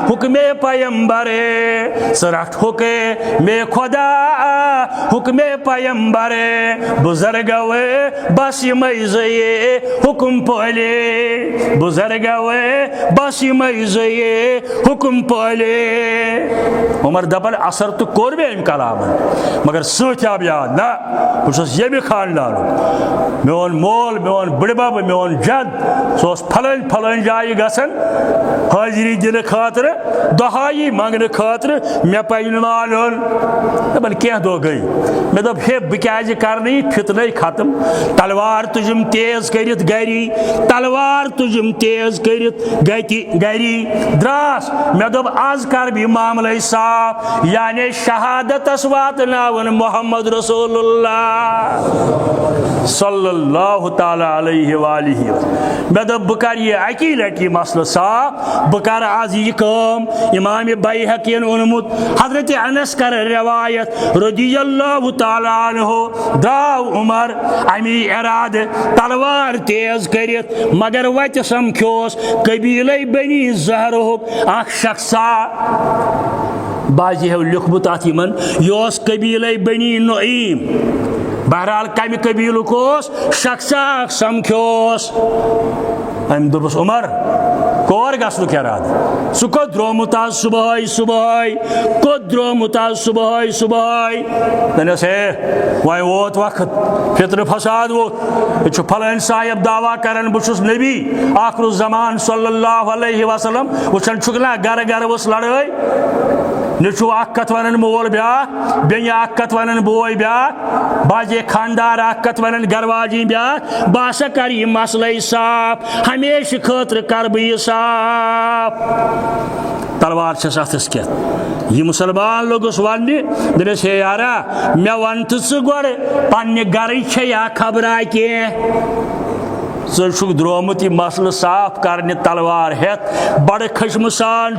हुक्मे पैगंबर रट हुके मे खुदा हुक्मे पैगंबर बुजुर्ग वे बस मजे हुक्म पले बुजुर्ग वे बस मजे हुक्म पले उमर दपन असर तो कोर मे अम कलाम मगर सत आब याद ना बस ये खानदान मोन मोल मोन बड़बब मोन जद सो फलन फलन जाय गसन हाजिरी दिन खातर दहाई मंगने खातर मे पे मालून दपन क्या दो गई मे दप हे बह क्या करनी फितन खत्म तलवार तुझम तेज करित गरी तलवार तुझम तेज करित गरी द्रास मे दप आज कर भी मामले साफ यानी शहादत वातनावन मोहम्मद रसूलुल्लाह सल्लल्लाहु ताला अलैहि वालिहि मे दप बह कर ये अकी लटि मसल साफ बह कर आज यह काम इमाम बैहक़ीन ओनमुत हजरत अनस कर रवायत रज़ियल्लाहु ताला अन्हु द्राव उमर अमी इराद तलवार तेज करित मगर वत समख्योस कबीले बनी ज़हरुक अख शख्सा बाजी है लिखमुत अत यमन यह कबीले बनी नुईम बहरहाल कम कबीलुक शख्सा समख्योस अम दोपस उमर कोर गसनुक इराद सह कोत द्रोमुत सुबह सुबह कोत द्रोमुत सुबह दनस हे वह वोत वक्त फितर फसाद वोत फलान साहब दावा कर बहुस नबी आखिर ज़मान सल्लल्लाहु अलैहि वसल्लम वुचान ना गर गर वस लड़ाई नु अत वन मोल ब्या बेन अत वन बोय ब्या बाजे खानदार अत वन गरवाजी ब्या बह कर यह मसल साफ हमेशा खतर कर बह साफ तलवार अथस क्या यह मुसलमान लोगस वन दस हे यारा मे वन तो गोड़ पन्ने गर या खबरा कह द्रोमुत यह मसल साफ करने तलवार हेत बड़ खशम सान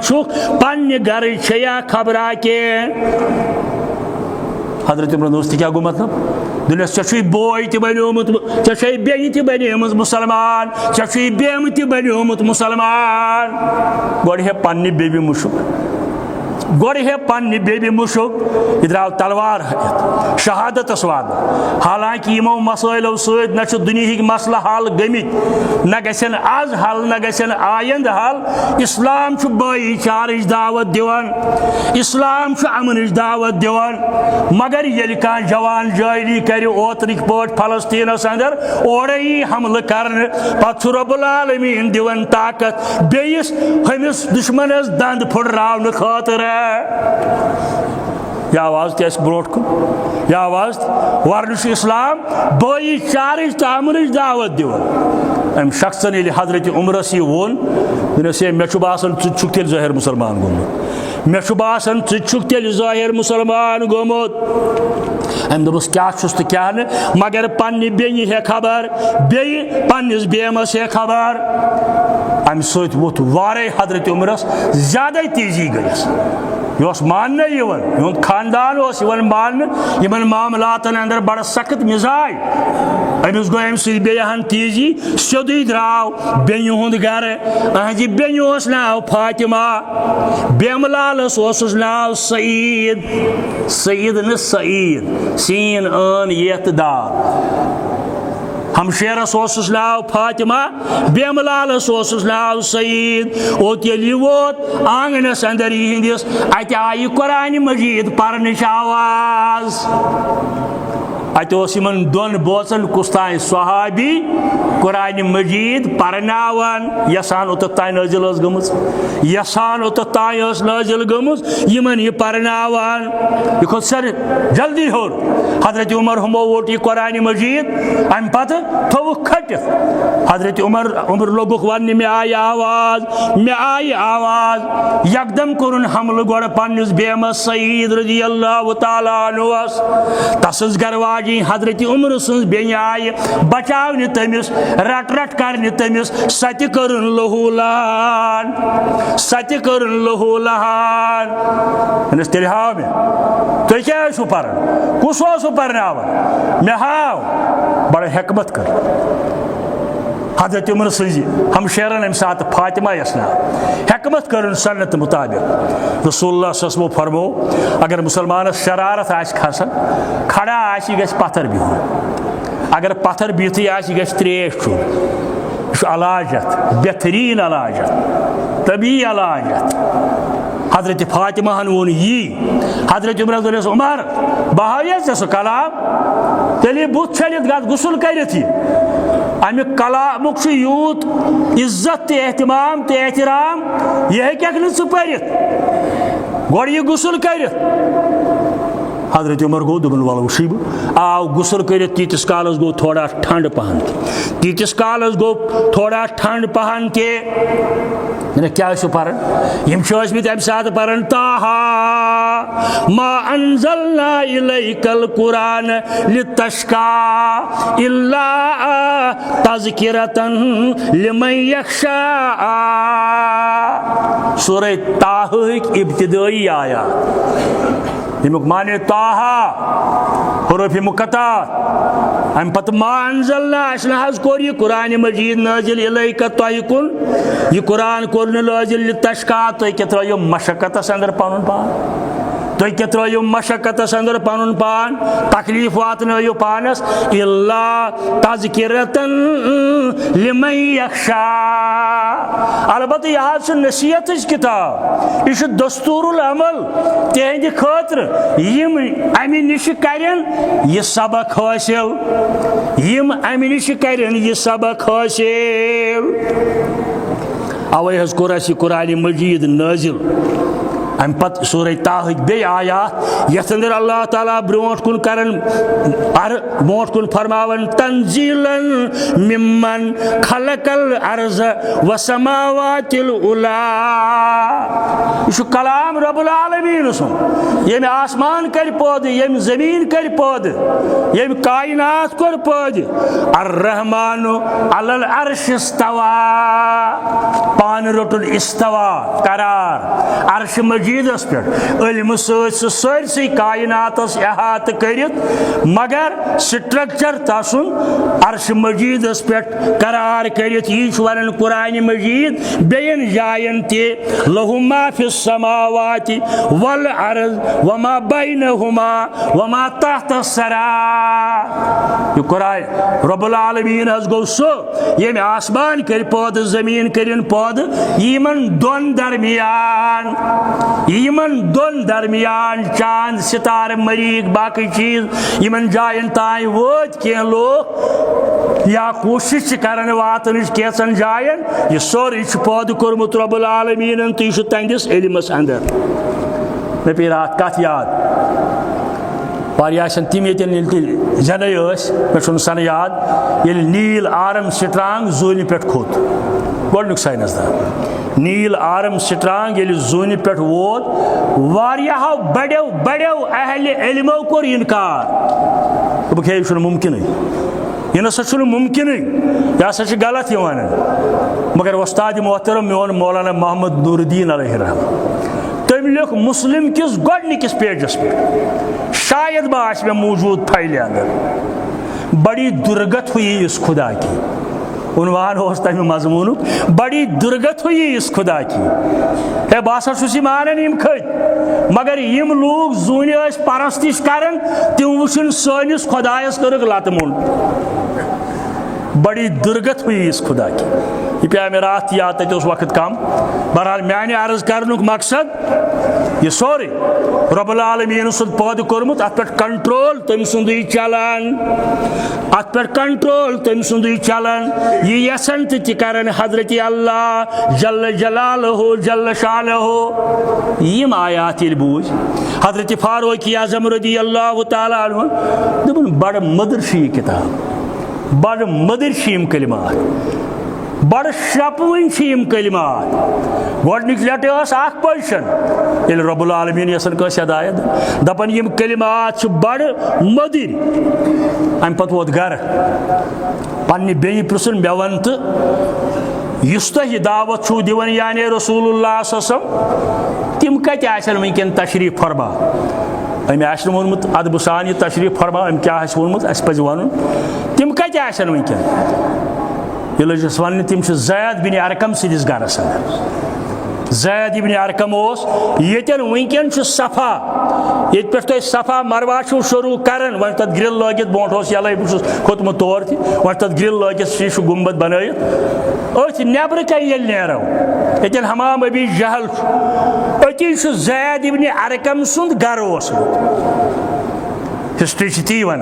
पन्ने गर या खबरा कह हजरत इमरान दोस्त क्या गो मतलब दुनिया चे बोय त बनोमुत चे बेन त बनेमज मुसलमान चे बेम त बनेमुत मुसलमान गोड़ हे पन्ने बेबी मुशुक गोड़ हे पन्ने बेबी मुशुक यह द्राव तलवार शहादत वाद हालांकि यमो मसलो सत न दुनिया मसल हल गमित न गन आज हल न गन आयंद हल इस्लाम भाई चारच दावत दिवान इस्लाम अमन दावत दिवान मगर ये कह जवान जायरी कर ओतरिक पे फलस्तीनस अंदर ओरे हमल कर पे रब्बुल आलमीन दिवान ताकत बेस हमिस दुश्मनस दंद फुटरावन खातर यह आवाज तस ब्रोट कुन यह आवाज वर्न इस्लाम बाई चारच तो अमन दावत दिवान अम शख्सन ये हजरत उमरस यह वोन दोस मे बासान चुक तेल ज़ाहिर मुसलमान गोमुत मे बासान चुक तेल ज़ाहिर मुसलमान गोमुत अम दोपस क्या तो क्या न मगर पन्ने बेनि हे खबर बे पन्निस बेमस हे खबर अम सत वोत वारे हजरत उमरस ज्यादा तेजी गयस यह मानने इन खानदान मान इन मामलातन अंदर बड़ सख्त मिजाज अमिस गो अम सहन तेजी सोदे द्राव बेन हुंद गर अहजी बेन नाव फातिमा बेमलालस नाव सईद सईद न सईद सीन अन येत दाल हमशेरस नाव फातिमा बेमलालस नाव सईद ओत ये वोत आंगनस अंदर यहंदिस अत आय कुरान मजीद पर्न आवाज अत दोन बोचन कुस तान सहाबी कुरान मजीद परनावान यसान ओत तान नाजिल गमज यसान ओत तान नाजिल गमज यमन यह परनावान यह खोत सर जल्दी होर हजरत उमर हमो वोट यह कुरान मजीद अम पत थो खटित हजरत उमर लोगुक वन मे आई आवाज यकदम कोरुन हमल गोड़ पन्निस बेमस सईद रजी अल्लाह तआला अन्हु तस गरवाजी हजरत उमर सज बेन आय बचाव तमिस रट रट कर तमिस सत करुन लहूलान तेल हाव मे तुम क्या पान कुस परनावन मे हाव बड़ा हिकमत कर हजरत उमर सज हमशेरन अम सात फातिमा यस ना हिकमत कर सन्नत मुताबिक रसूलुल्लाह सल्लल्लाहु अलैहि फरमो अगर मुसलमान शरारत आस खसन खड़ा आस गस पत्थर बिहुन अगर पत्थर बिहती आस गस त्रेश चुन अलाजत बेहतरीन अलाजत तभी अलाजत हजरत फातिमा वोन यी हजरत उमर बहावे सह कलाम तेल बुत छलित ग गुसल करित अमिक कलामुक यूत इज्जत एहतमाम तो एहतराम यह हेक परित गोड़ यह गुसल कर हजरत उमर गो दोपन वल वुब आव गुसल कर तीतिस कालस गो थोड़ा ठंड पहन तीतिस कालस गो थोड़ा ठंड पहन ते क्या पान यम अम सात पान ताहा मा अनज़लना इलैकल कुरान लितश्का इल्ला तज़किरतन लिमन यख्शा सूरह ताहा इब्तिदाई आयात यमुक माने ताहा हुरूफ मुक़त्तात अम पत मा अनज़लना अस कोर यह कुरान मजीद नाजिल इलैका तोह कुन यह कुरान कोर नाजिल लितश्का तुह क्या त्रो मशक्कतस अंदर पनुन पान तुह क्या त्रो मशक्कतस अंदर पनुन पान तकलीफ वातनयो पानस इल्ला तज़किरतन लिमन यख्शा अलबत्त यह नसीहत किताब यह दस्तूरुल अमल तिहंद खतर यम अमि निश करन यह सबक हासिल यम अमि निश करन यह सबक हासिल अवै हज कोर अस कुरान मजीद नाजिल अम पत सूरह ताहा बे आयात यथ अंदर अल्लाह ताला ब्रोट कुन करन ब्रोट कुन फरमावन तंजीलन मिम्मन खलकल अर्ज़ व समावातिल उला यह कलाम रब्बुल आलमीन सुन यम आसमान कर पौध यम जमीन कर पौध यम कायनात कर पौध अर्रहमानु अलल अर्श इस्तवा पान रोटुल इस्तवा करार अर्श मजीदस पे इल्म सरसी कायनातस अहात करित मगर स्ट्रक्चर तसुन अर्श मजीदस पे करार करित यह वन कुरान मजीद बेन जायन ते लहु मा फिस समावाति वल अर्ज़ वमा बैनहुमा वमा तहतस सरा यह कुरान रब्बुल आलमीन हज गो सो यम आसमान कर पौध जमीन करिन पौध यमन दोन दरमियान चांद सितार मरीक बाकी चीज यमन जायन तान वोत कह लोग या कोशिश करन वातन कैसन जायन यह सोरे पौध कोर्मुत रब्बुल आलमीन तो यह तहंदिस इल्मस अंदर मे पे रात कत याद तम ये जन मे सन याद ये नील आर्म स्ट्रांग जून पे खोत गोडनुक साइंसदान नील आर्म स्ट्रांग ये जून पे वोत वारियाहो बड़ो अहल इल्मो कोर इनकार बह यह मुमकिन यह नसा मुमकिन यह हसा गलत वन मगर वस्ताद मोहतरम मोन मौलाना मोहम्मद नूरुद्दीन अलैहि रहमत तम लिख मुस्लिम किस गोडनिकिस पेजस पे शायद बास में मौजूद फाइल अंदर बड़ी दुर्गत हुई इस खुदा की उन्वान हो तम मजमून बड़ी दुर्गत हुई इस खुदा की है बसा मानन यम खत मगर यम लोग जून परस्तिश करन तम वुचन सनिस खुदायस कर लत मुन बड़ी दुर्गत हुई इस खुदा की यह पे मे रात याद तक वक्त कम बहरहाल माने अर्ज कर मकसद यह सोरे रब्बुल आलमीन सुद पैदा कोरमुत अत पे कंट्रोल तम सुंदुई चलान अत पे कंट्रोल तम सुंदुई चलान यह यसन तन हजरत अल्लाह जल्ल जलालहु जल्ल शानहु यम आयात यह बूझ हजरत फारूक आज़म रज़ी अल्लाह तआला अन्हु दोपन बड़ मदर यह किताब बड़ मदर यम कलिमात बड़ शपवन यम कलिमात गोडनिक लट पोजिशन ये रब्बुल आलमीन यसन कस हदायत दपन यम कलिमात बड़ मदिर अम पत वोत गर पन्ने बे पृसन मे वन तो युस तुह दावत छू दिवन यानी रसूलुल्लाह सल्लल्लाहु तिम कत वनकन तशरीफ फरमा अमे वोनमुत अदब सान यह तशरीफ फरमा अम क्या वोनमुत अस पज वन तिम कत वनकन ये लजस वन तिम ज़ैद बिन अरकम सिदिस गरस ज़ैद बिन अरकम ये वनकन सफ़ा ये पे सफ़ा मरवा शुरू कर वन तथ ग्रिल लगित ब्रोह यल बहुत खोतमुत तौर वन तथ ग्रिल लगित शीश गुम्बद बनत नबर कन ये नेरो ये हमाम अबी जहल अति ज़ैद बिन अरकम सुंद गर हिस्ट्री ती वन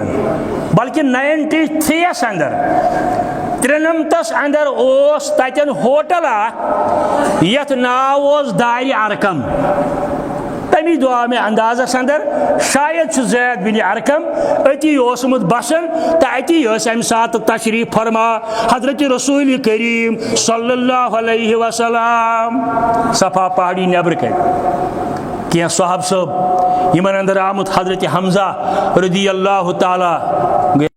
बल्कि 93 अंदर 93 अंदर तन होटल यथ नाव दार अरकम तमी दो मे अंदाजस अंदर शायद ज़ैद बिन अरकम अति बसन तो अति अम सात तशरीफ फरमा हजरत रसूल करीम सल्लल्लाहु अलैहि वसल्लम सफ़ा पहाड़ी नबर कन क्या साहब सब यमन अंदर आमुत हजरत हमजा रज़ी अल्लाह तआला